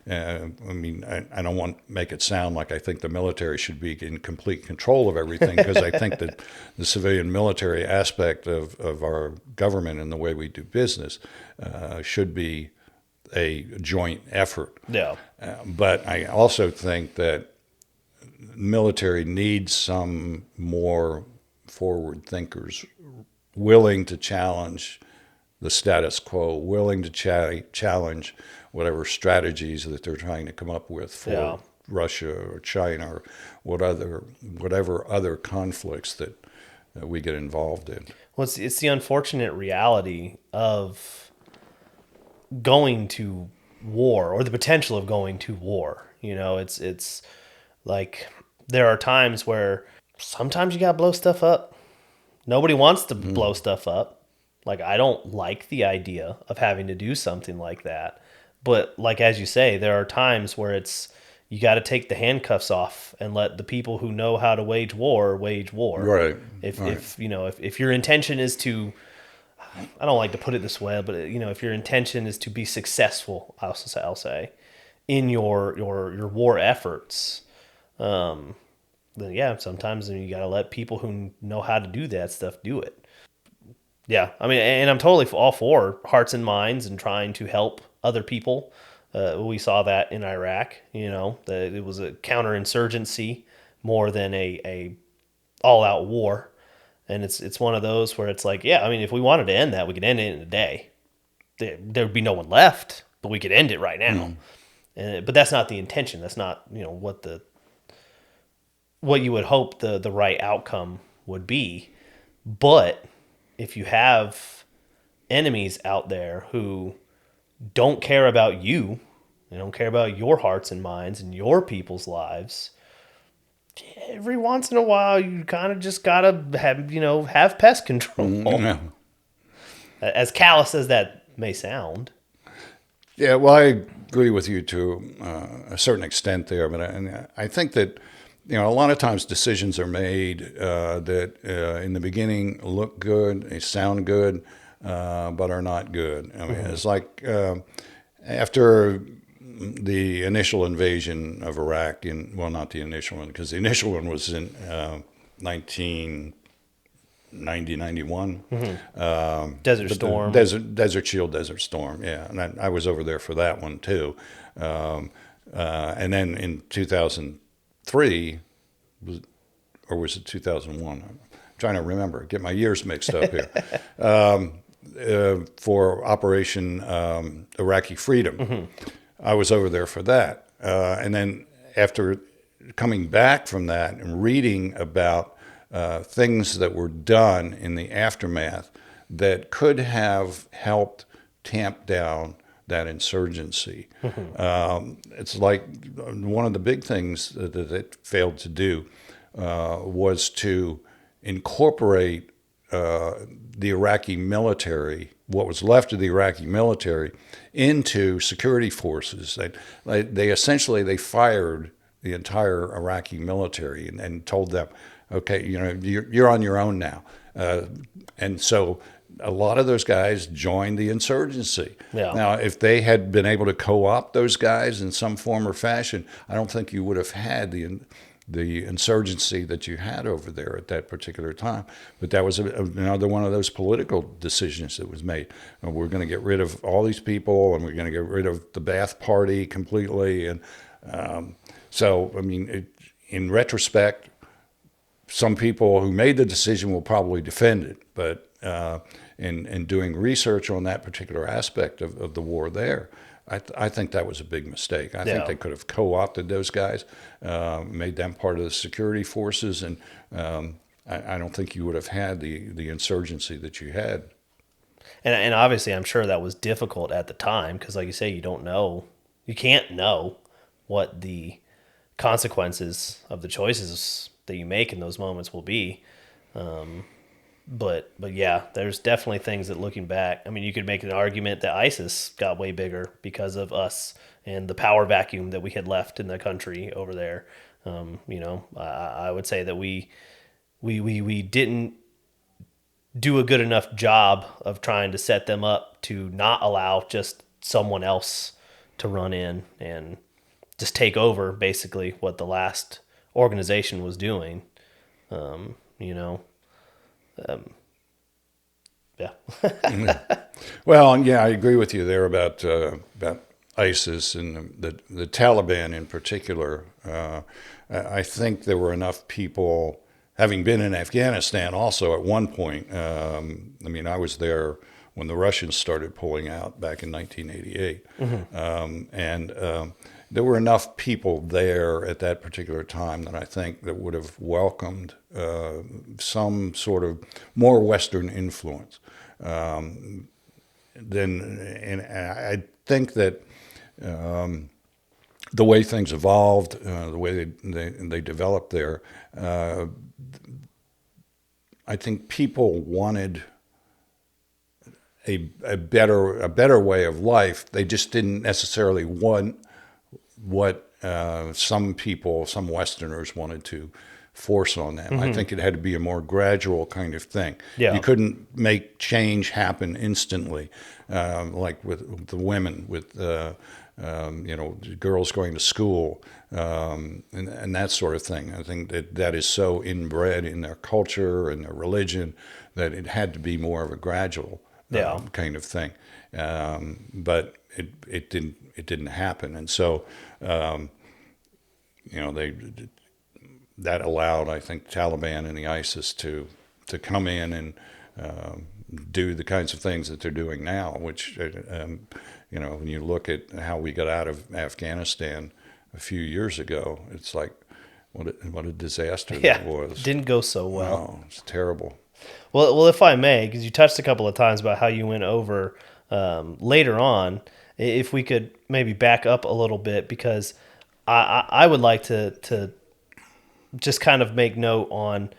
I mean, I don't want to make it sound like I think the military should be in complete control of everything, because I think that the civilian military aspect of our government and the way we do business should be a joint effort. Yeah. But I also think that the military needs some more forward thinkers willing to challenge the status quo, willing to challenge whatever strategies that they're trying to come up with for Russia or China or whatever other conflicts that we get involved in. Well, it's the unfortunate reality of going to war, or the potential of going to war. You know, it's like there are times where sometimes you gotta blow stuff up. Nobody wants to blow stuff up. Like, I don't like the idea of having to do something like that. But like, as you say, there are times where you got to take the handcuffs off and let the people who know how to wage war. Right. If your intention is to, I don't like to put it this way, but if your intention is to be successful, I'll say, in your war efforts, then yeah, sometimes you got to let people who know how to do that stuff do it. Yeah, I mean, and I'm totally all for hearts and minds and trying to help other people. We saw that in Iraq. That it was a counterinsurgency more than a all-out war, and it's one of those where it's like, yeah, I mean, if we wanted to end that, we could end it in a day. There would be no one left, but we could end it right now. But that's not the intention. That's not what you would hope the right outcome would be. But if you have enemies out there who don't care about you, they don't care about your hearts and minds and your people's lives, every once in a while you kind of just gotta have pest control. As callous as that may sound. Yeah, well, I agree with you to a certain extent there, but I think that a lot of times decisions are made that in the beginning look good, they sound good, but are not good. I mean, it's like after the initial invasion of Iraq, not the initial one, because the initial one was in 1990, 91. Desert Storm. Desert Shield, Desert Storm, yeah. And I was over there for that one, too. And then in 2003, or was it 2001? I'm trying to remember, get my years mixed up here. For Operation Iraqi Freedom. I was over there for that. And then after coming back from that and reading about things that were done in the aftermath that could have helped tamp down that insurgency. It's like one of the big things that it failed to do was to incorporate the Iraqi military, what was left of the Iraqi military, into security forces. They essentially fired the entire Iraqi military and told them, okay, you're on your own now. And so a lot of those guys joined the insurgency. Yeah. Now, if they had been able to co-opt those guys in some form or fashion, I don't think you would have had the insurgency that you had over there at that particular time. But that was another one of those political decisions that was made. We're going to get rid of all these people, and we're going to get rid of the Ba'ath Party completely. And So, I mean, in retrospect, some people who made the decision will probably defend it, but in doing research on that particular aspect of the war there, I think that was a big mistake. I think they could have co-opted those guys, made them part of the security forces, and I don't think you would have had the insurgency that you had. And obviously, I'm sure that was difficult at the time because, like you say, you can't know what the consequences of the choices that you make in those moments will be. But yeah, there's definitely things that, looking back, I mean, you could make an argument that ISIS got way bigger because of us and the power vacuum that we had left in the country over there. I would say that we didn't do a good enough job of trying to set them up to not allow just someone else to run in and just take over basically what the last organization was doing. Yeah. Well, yeah, I agree with you there about ISIS and the Taliban in particular. I think there were enough people, having been in Afghanistan also at one point. I mean, I was there when the Russians started pulling out back in 1988. And there were enough people there at that particular time that I think that would have welcomed some sort of more Western influence. And I think that the way things evolved, the way they developed there, I think people wanted a better way of life. They just didn't necessarily want what some Westerners wanted to force on them. I think it had to be a more gradual kind of thing. Yeah. You couldn't make change happen instantly, like with the women, with girls going to school, and that sort of thing. I think that is so inbred in their culture and their religion that it had to be more of a gradual kind of thing. But it didn't happen, and so that allowed, I think, Taliban and the ISIS to come in and do the kinds of things that they're doing now, which, when you look at how we got out of Afghanistan a few years ago, it's like, what a disaster that was. It didn't go so well. No, it's terrible. Well, if I may, because you touched a couple of times about how you went over later on, if we could maybe back up a little bit, because I would like to just kind of make note on,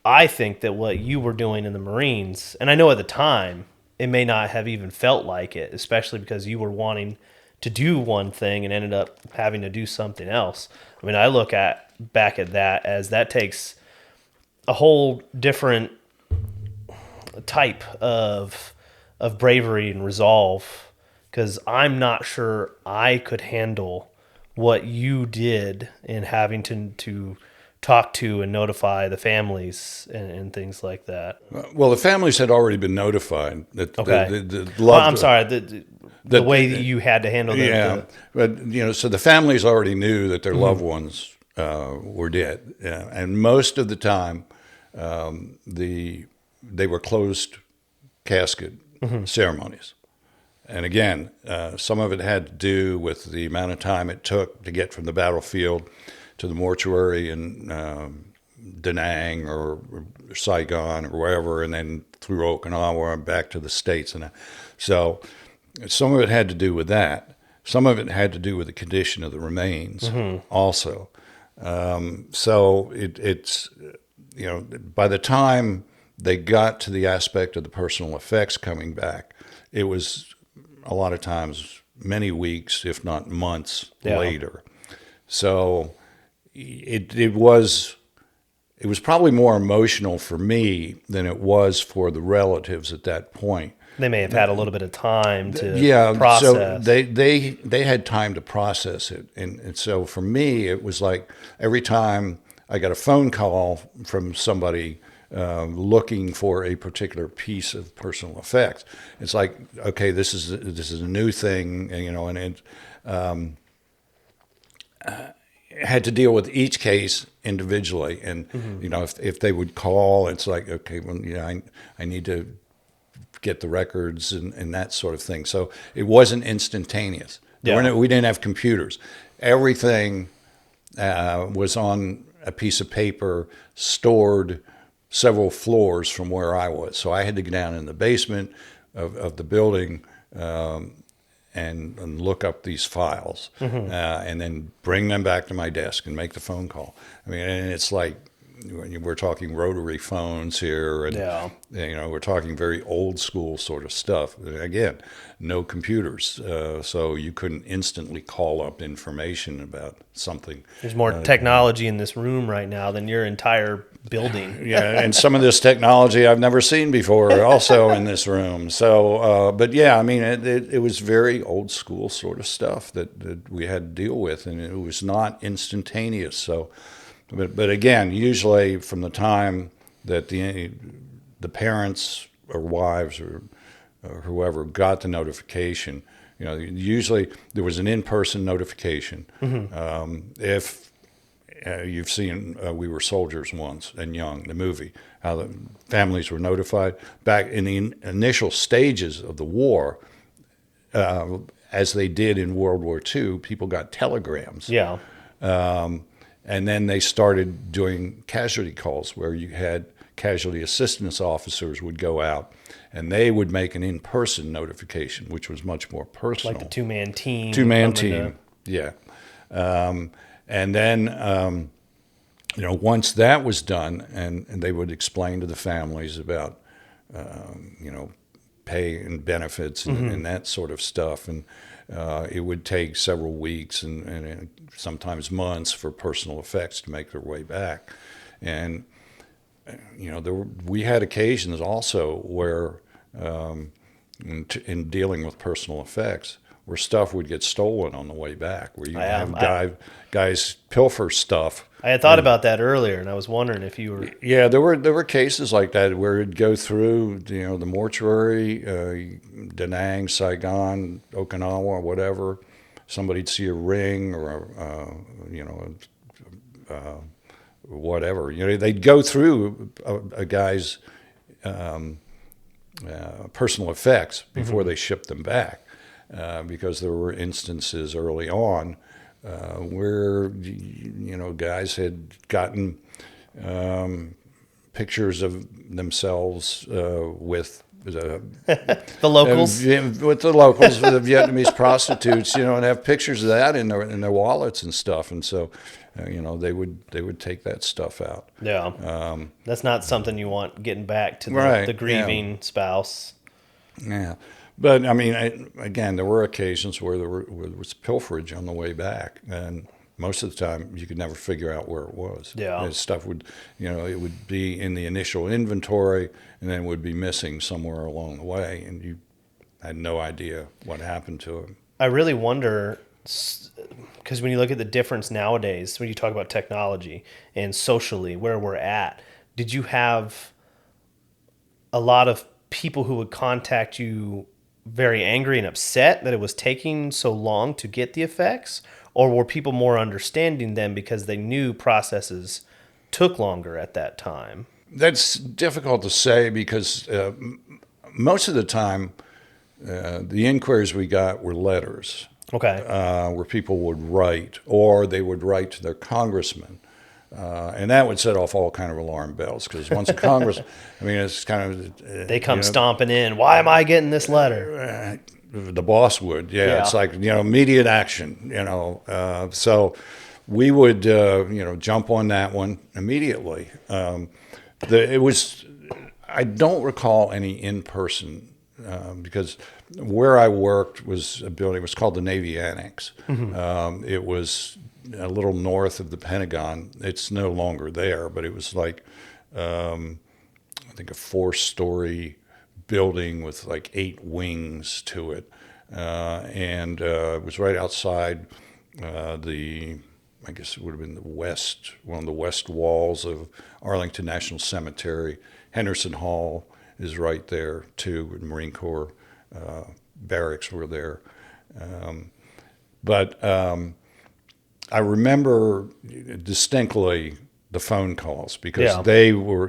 I think that what you were doing in the Marines, and I know at the time it may not have even felt like it, especially because you were wanting to do one thing and ended up having to do something else. I mean, I look back at that as that takes a whole different type of bravery and resolve, because I'm not sure I could handle what you did in having to talk to and notify the families and things like that. Well, the families had already been notified. I'm sorry, the way that you had to handle them. Yeah, but so the families already knew that their loved ones were dead, and most of the time, they were closed casket ceremonies. And again, some of it had to do with the amount of time it took to get from the battlefield to the mortuary in Da Nang or Saigon or wherever, and then through Okinawa and back to the States. And so some of it had to do with that. Some of it had to do with the condition of the remains also. So it's, by the time they got to the aspect of the personal effects coming back, it was a lot of times many weeks, if not months later. So it was probably more emotional for me than it was for the relatives at that point. They may have had a little bit of time to process. So they had time to process it. And so for me, it was like every time I got a phone call from somebody looking for a particular piece of personal effects, it's like, okay, this is a new thing, and had to deal with each case individually. And, if they would call, it's like, okay, well, I need to get the records and that sort of thing. So it wasn't instantaneous. We didn't have computers. Everything was on a piece of paper stored several floors from where I was. So I had to go down in the basement of the building and look up these files and then bring them back to my desk and make the phone call. I mean, and it's like, we're talking rotary phones here, and we're talking very old school sort of stuff. Again, no computers, so you couldn't instantly call up information about something. There's more technology in this room right now than your entire building. Yeah, and some of this technology I've never seen before, also in this room. So, but yeah, I mean, it was very old school sort of stuff that we had to deal with, and it was not instantaneous. So. But again, usually from the time that the parents or wives or whoever got the notification, usually there was an in-person notification. If you've seen We Were Soldiers Once and Young, the movie, how the families were notified back in the initial stages of the war, as they did in World War II, people got telegrams. Yeah. And then they started doing casualty calls where you had casualty assistance officers would go out and they would make an in-person notification, which was much more personal. Like the two-man team. Two-man team, yeah. And then, once that was done, and they would explain to the families about, pay and benefits and that sort of stuff. And it would take several weeks and sometimes months for personal effects to make their way back. And, we had occasions also where, in dealing with personal effects, where stuff would get stolen on the way back, where you have guys pilfer stuff. I had thought about that earlier, and I was wondering if you were... Yeah, there were cases like that where it'd go through, the mortuary, Da Nang, Saigon, Okinawa, whatever. Somebody'd see a ring or whatever. They'd go through a guy's personal effects before they shipped them back, because there were instances early on where guys had gotten pictures of themselves with the locals, with the Vietnamese prostitutes, and have pictures of that in their wallets and stuff, and so they would take that stuff out. Yeah, that's not something you want getting back to the grieving spouse. Yeah. But I mean, again, there were occasions where there was pilferage on the way back, and most of the time you could never figure out where it was. Yeah, and stuff would, it would be in the initial inventory, and then would be missing somewhere along the way, and you had no idea what happened to it. I really wonder, because when you look at the difference nowadays, when you talk about technology and socially where we're at, did you have a lot of people who would contact you very angry and upset that it was taking so long to get the effects, or were people more understanding them because they knew processes took longer at that time? That's difficult to say because most of the time the inquiries we got were letters. Okay. Where people would write, or they would write to their congressman. And that would set off all kind of alarm bells, because once a Congress, I mean, it's kind of... they come stomping in. Why am I getting this letter? The boss would, yeah. It's like, immediate action, So we would, jump on that one immediately. I don't recall any in-person, because where I worked was a building, it was called the Navy Annex. It was a little north of the Pentagon. It's no longer there, but it was like, I think a 4-story building with like 8 wings to it. And it was right outside I guess it would have been one of the west walls of Arlington National Cemetery. Henderson Hall is right there too, and Marine Corps barracks were there. But I remember distinctly the phone calls because Yeah. they were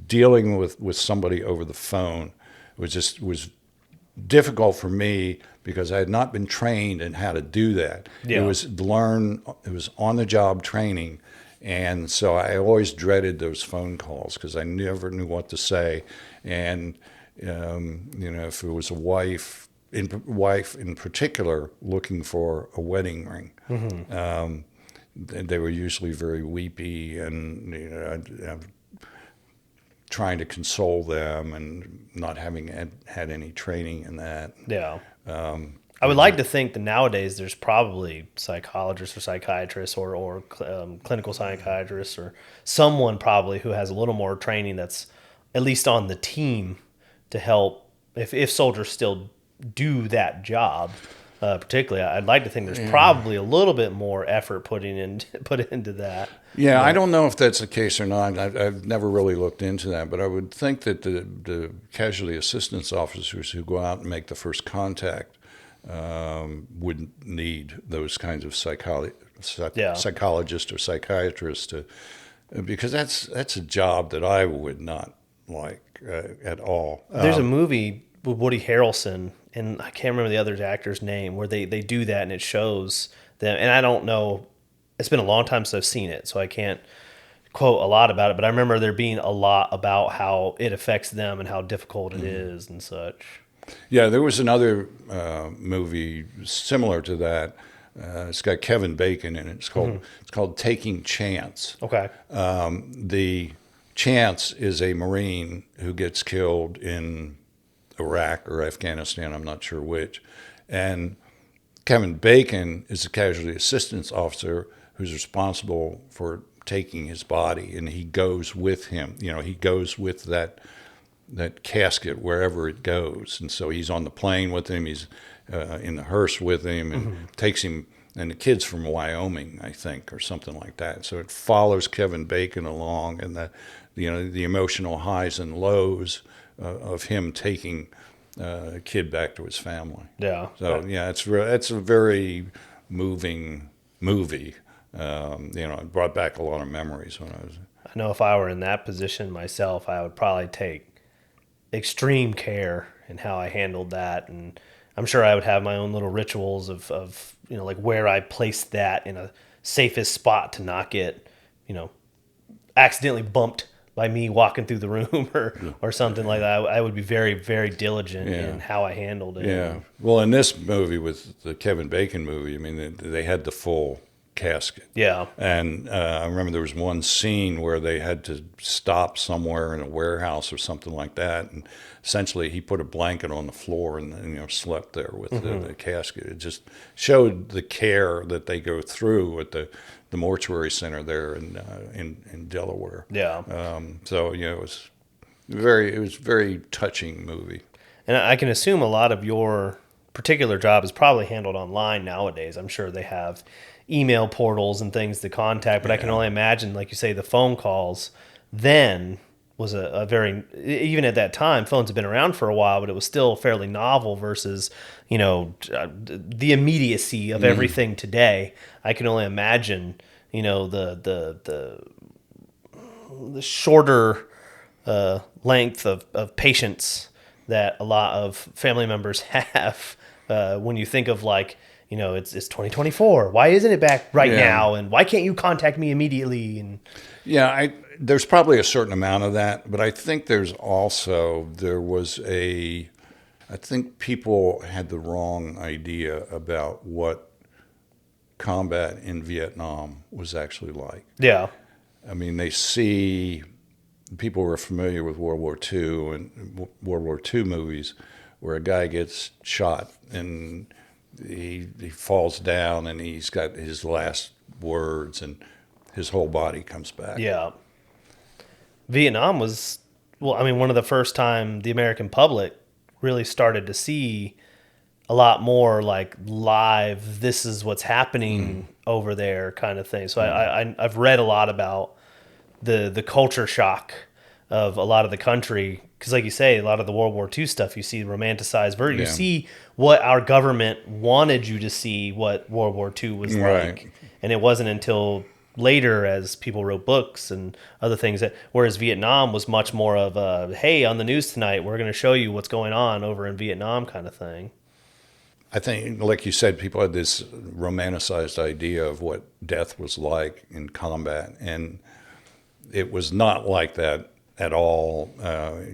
dealing with somebody over the phone was difficult for me because I had not been trained in how to do that. Yeah. It was on the job training, and so I always dreaded those phone calls because I never knew what to say. And if it was a wife in particular looking for a wedding ring, they were usually very weepy, and I'd trying to console them and not having had any training in that. Yeah. I would like to think that nowadays there's probably psychologists or psychiatrists or clinical psychiatrists or someone probably who has a little more training that's at least on the team to help if soldiers still do that job. Particularly, I'd like to think there's probably a little bit more effort put into that. Yeah, I don't know if that's the case or not. I've never really looked into that, but I would think that the casualty assistance officers who go out and make the first contact would need those kinds of psychologists or psychiatrists because that's a job that I would not like at all. There's a movie with Woody Harrelson, and I can't remember the other actor's name, where they do that and it shows them. And I don't know, it's been a long time since I've seen it, so I can't quote a lot about it, but I remember there being a lot about how it affects them and how difficult it is and such. Yeah, there was another movie similar to that. It's got Kevin Bacon in it. It's called Taking Chance. Okay. The Chance is a Marine who gets killed in Iraq or Afghanistan, I'm not sure which. And Kevin Bacon is a casualty assistance officer who's responsible for taking his body, and he goes with him. He goes with that casket wherever it goes. And so he's on the plane with him, he's in the hearse with him, and takes him, and the kid's from Wyoming, I think, or something like that. So it follows Kevin Bacon along, and the emotional highs and lows of him taking a kid back to his family. Yeah. So it's a very moving movie. It brought back a lot of memories when I was. I know if I were in that position myself, I would probably take extreme care in how I handled that, and I'm sure I would have my own little rituals of like where I placed that in a safest spot to not get accidentally bumped by me walking through the room or something like that. I would be very, very diligent in how I handled it. Yeah. Well, in this movie, with the Kevin Bacon movie, I mean, they had the full casket. Yeah. And I remember there was one scene where they had to stop somewhere in a warehouse or something like that. And essentially he put a blanket on the floor and slept there with the casket. It just showed the care that they go through at the mortuary center there in Delaware. Yeah. It was very touching movie. And I can assume a lot of your particular job is probably handled online nowadays. I'm sure they have email portals and things to contact, but I can only imagine, like you say, the phone calls then was a very, even at that time, phones had been around for a while, but it was still fairly novel versus, the immediacy of everything today. I can only imagine, the shorter length of patience that a lot of family members have when you think of it's 2024. Why isn't it back right now? And why can't you contact me immediately? And there's probably a certain amount of that, but I think I think people had the wrong idea about what combat in Vietnam was actually like. Yeah. I mean, people were familiar with World War II and World War II movies where a guy gets shot and he falls down and he's got his last words and his whole body comes back. Yeah. Vietnam was, one of the first time the American public really started to see a lot more like live, this is what's happening over there kind of thing. So I've read a lot about the culture shock of a lot of the country. Because like you say, a lot of the World War II stuff, you see romanticized version. You see what our government wanted you to see what World War II was like. And it wasn't until later, as people wrote books and other things, that whereas Vietnam was much more of a, hey, on the news tonight, we're going to show you what's going on over in Vietnam kind of thing. I think, like you said, people had this romanticized idea of what death was like in combat, and it was not like that at all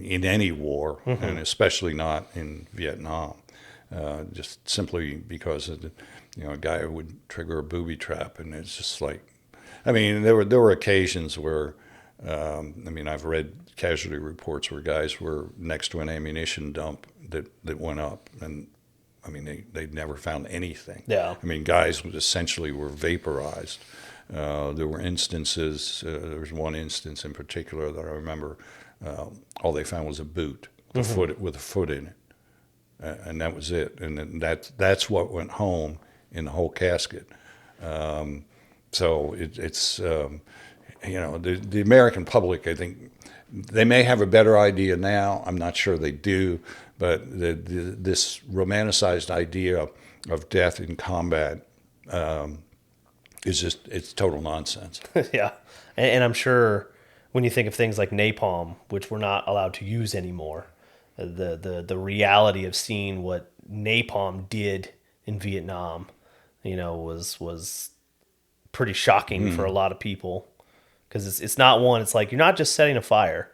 in any war, and especially not in Vietnam. Just simply because of a guy would trigger a booby trap, and it's just like, I mean, there were occasions where, I've read casualty reports where guys were next to an ammunition dump that went up, and they never found anything. Yeah. Guys essentially were vaporized. There were instances. There was one instance in particular that I remember. All they found was a boot with a foot in it, and that was it. And that's what went home in the whole casket. So it's the American public. I think they may have a better idea now. I'm not sure they do, but this romanticized idea of death in combat it's total nonsense. Yeah. And I'm sure when you think of things like napalm, which we're not allowed to use anymore, the reality of seeing what napalm did in Vietnam, was pretty shocking for a lot of people, because it's not one. It's like, you're not just setting a fire,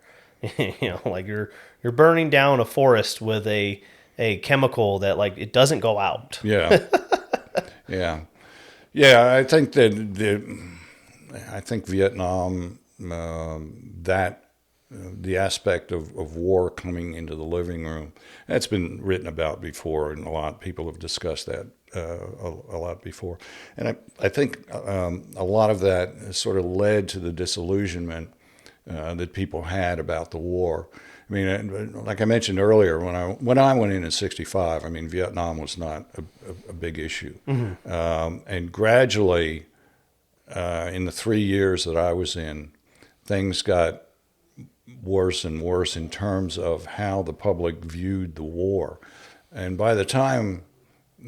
like you're burning down a forest with a chemical that, like, it doesn't go out. Yeah, yeah. I think Vietnam, the aspect of war coming into the living room, that's been written about before, and a lot of people have discussed that a lot before. And I think a lot of that sort of led to the disillusionment that people had about the war. Like I mentioned earlier, when I went in '65, Vietnam was not a big issue. And gradually, in the 3 years that I was in, things got worse and worse in terms of how the public viewed the war. And by the time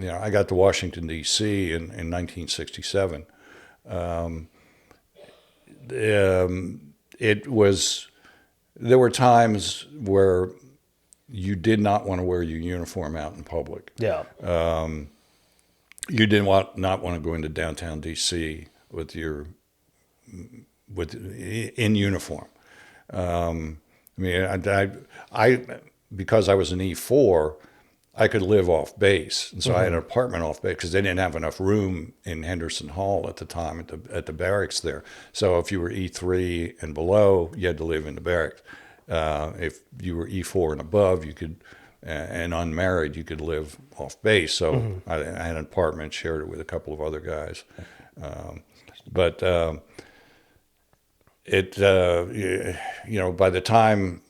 I got to Washington, D.C. in 1967, there were times where you did not want to wear your uniform out in public. Yeah. You did not want to go into downtown D.C. in uniform. I because I was an E4, I could live off base, and so I had an apartment off base because they didn't have enough room in Henderson Hall at the time at the barracks there. So if you were E3 and below, you had to live in the barracks. If you were E4 and above, you could, and unmarried, you could live off base. So I had an apartment, shared it with a couple of other guys, but by the time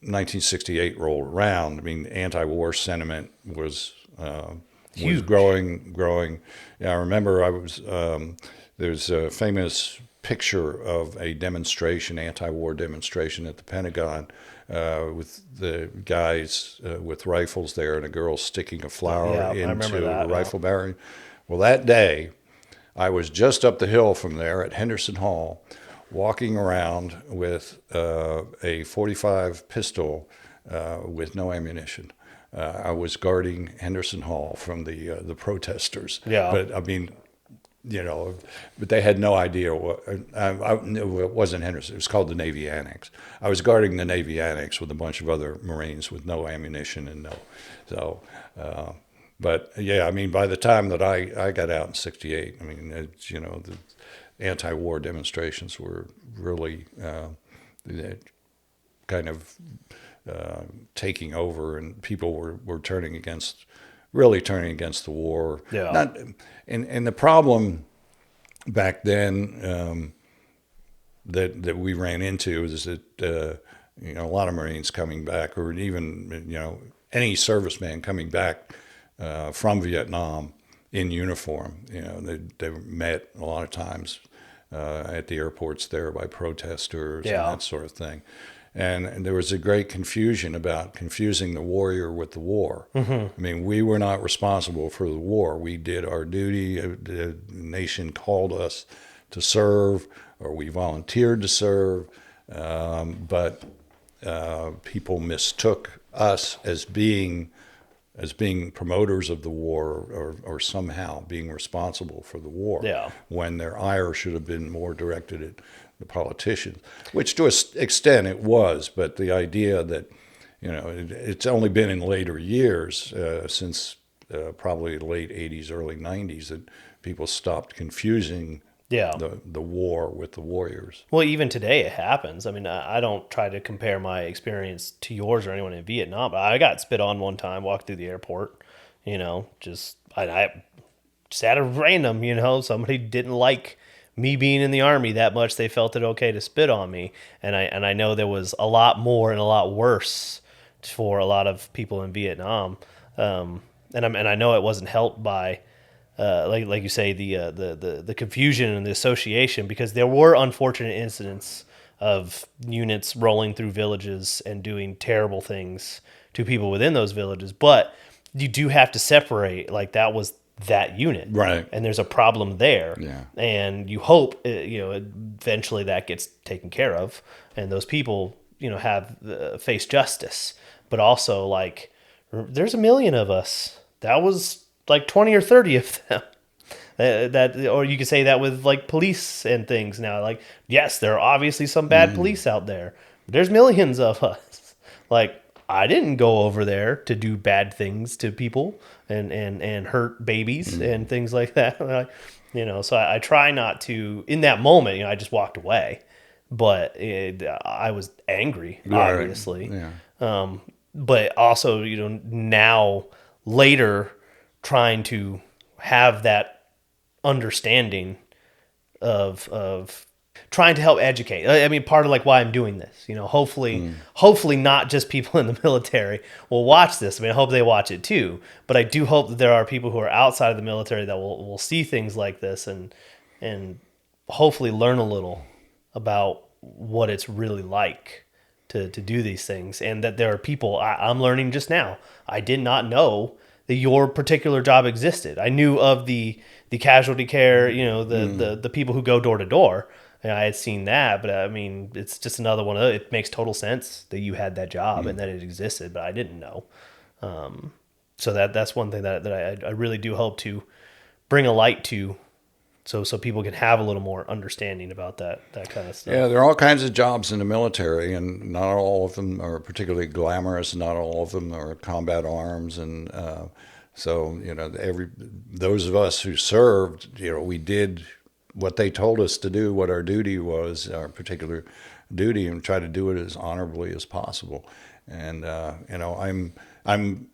1968 rolled around, anti-war sentiment was growing. Yeah, I remember there's a famous picture of a demonstration, anti-war demonstration at the Pentagon, with the guys with rifles there and a girl sticking a flower into a rifle barrel. Well, that day, I was just up the hill from there at Henderson Hall, walking around with a .45 pistol with no ammunition. I was guarding Henderson Hall from the protesters. Yeah. But but they had no idea what. It wasn't Henderson. It was called the Navy Annex. I was guarding the Navy Annex with a bunch of other Marines with no ammunition and But yeah, by the time that I got out in '68, the anti-war demonstrations were really kind of taking over, and people were turning against the war. Yeah. And the problem back then that we ran into is that a lot of Marines coming back, or even any serviceman coming back from Vietnam in uniform, they met a lot of times at the airports there by protesters and that sort of thing. And there was a great confusion about confusing the warrior with the war. I mean, we were not responsible for the war. We did our duty. The nation called us to serve, or we volunteered to serve. But people mistook us as being promoters of the war, or somehow being responsible for the war, Yeah. when their ire should have been more directed at the politicians, which to an extent it was. But the idea that, it's only been in later years, since probably the late 80s, early 90s, that people stopped confusing Yeah. the war with the warriors. Well, even today it happens. I mean, I don't try to compare my experience to yours or anyone in Vietnam, but I got spit on one time, walked through the airport, I just at a random, somebody didn't like me being in the Army that much. They felt it okay to spit on me. And I know there was a lot more and a lot worse for a lot of people in Vietnam. And I know it wasn't helped by, like you say, the confusion and the association, because there were unfortunate incidents of units rolling through villages and doing terrible things to people within those villages. But you do have to separate, like, that was that unit, Right. and there's a problem there. Yeah. And you hope eventually that gets taken care of, and those people have face justice. But also, like, there's a million of us. That was like 20 or 30 of them. Or you could say that with, like, police and things now. Like, yes, there are obviously some bad police out there. But there's millions of us. Like, I didn't go over there to do bad things to people and hurt babies and things like that. So I try not to, in that moment, I just walked away. But I was angry, obviously. Yeah. But also, now, later, trying to have that understanding of trying to help educate. I mean, part of, like, why I'm doing this, hopefully not just people in the military will watch this. I mean, I hope they watch it too, but I do hope that there are people who are outside of the military that will see things like this and hopefully learn a little about what it's really like to do these things. And that there are people, I'm learning just now, I did not know that your particular job existed. I knew of the casualty care, the people who go door to door. And I had seen that, but I mean, it's just another one of those. It makes total sense that you had that job and that it existed, but I didn't know. So that's one thing that I really do hope to bring a light to, so people can have a little more understanding about that kind of stuff. Yeah, there are all kinds of jobs in the military, and not all of them are particularly glamorous. Not all of them are combat arms, and so those of us who served, we did what they told us to do, what our duty was, our particular duty, and try to do it as honorably as possible. And I'm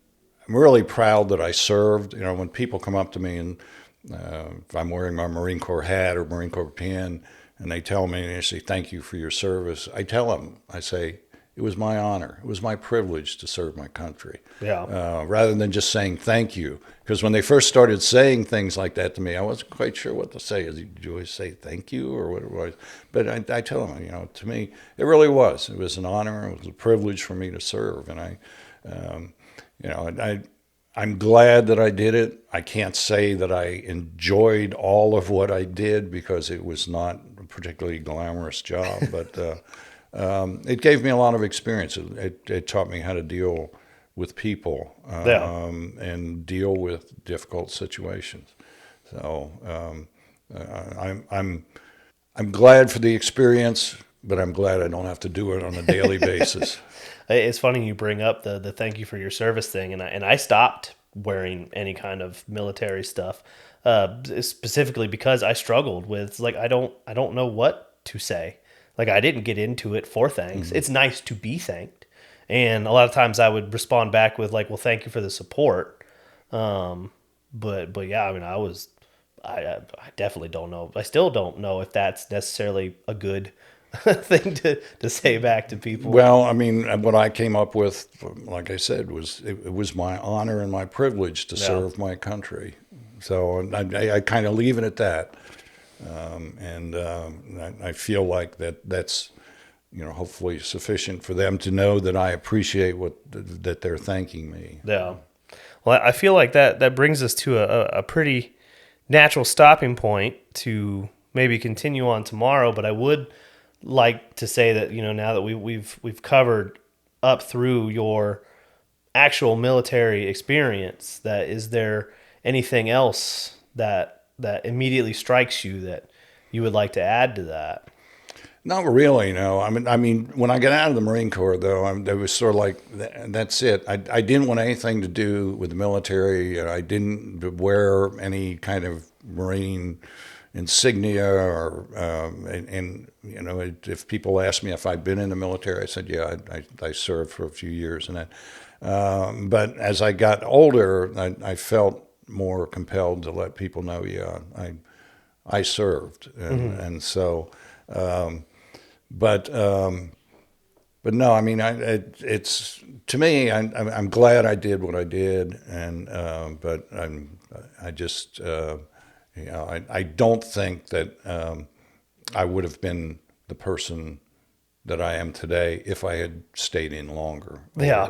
really proud that I served. When people come up to me and if I'm wearing my Marine Corps hat or Marine Corps pin, and they tell me, and they say, thank you for your service, I tell them, I say, it was my honor. It was my privilege to serve my country. Yeah. Rather than just saying thank you. Because when they first started saying things like that to me, I wasn't quite sure what to say. Do I say thank you or what it was? But I tell them, to me, it really was. It was an honor. It was a privilege for me to serve. And I'm glad that I did it. I can't say that I enjoyed all of what I did, because it was not a particularly glamorous job. But it gave me a lot of experience. It taught me how to deal with people and deal with difficult situations. So I'm glad for the experience, but I'm glad I don't have to do it on a daily basis. It's funny you bring up the thank you for your service thing, and I stopped wearing any kind of military stuff, specifically because I struggled with, like, I don't know what to say. Like, I didn't get into it for thanks. It's nice to be thanked, and a lot of times I would respond back with, like, well, thank you for the support. But yeah, I mean, I definitely don't know. I still don't know if that's necessarily a good thing to say back to people. Well, I mean, what I came up with, like I said, was it was my honor and my privilege to serve my country. So I kind of leave it at that. And I feel like that's hopefully sufficient for them to know that I appreciate that they're thanking me. Yeah. Well, I feel like that brings us to a pretty natural stopping point to maybe continue on tomorrow. But I would like to say that, now that we've covered up through your actual military experience, that is there anything else that immediately strikes you that you would like to add to that? Not really, no. I mean, when I got out of the Marine Corps, though, it was sort of like, that's it. I didn't want anything to do with the military. I didn't wear any kind of Marine insignia, or if people asked me if I'd been in the military, I said, yeah, I served for a few years and that. But as I got older, I felt more compelled to let people know, yeah, I served, and so. But no, I mean, it's to me. I'm glad I did what I did, and but I just I don't think that I would have been the person that I am today if I had stayed in longer. Yeah,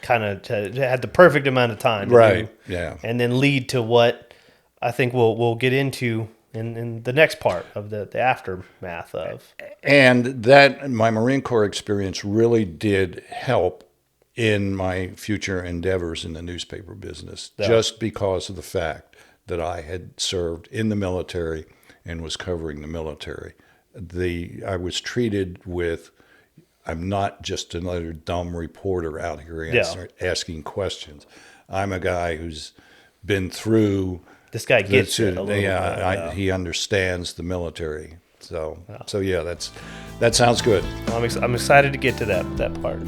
kind of had the perfect amount of time, right? Yeah, and then lead to what I think we'll get into in the next part of the aftermath of. And that my Marine Corps experience really did help in my future endeavors in the newspaper business, just because of the fact that I had served in the military and was covering the military. I was treated with, I'm not just another dumb reporter out here asking questions. I'm a guy who's been through. This guy gets it a little bit. He understands the military. So yeah, that sounds good. I'm excited to get to that part.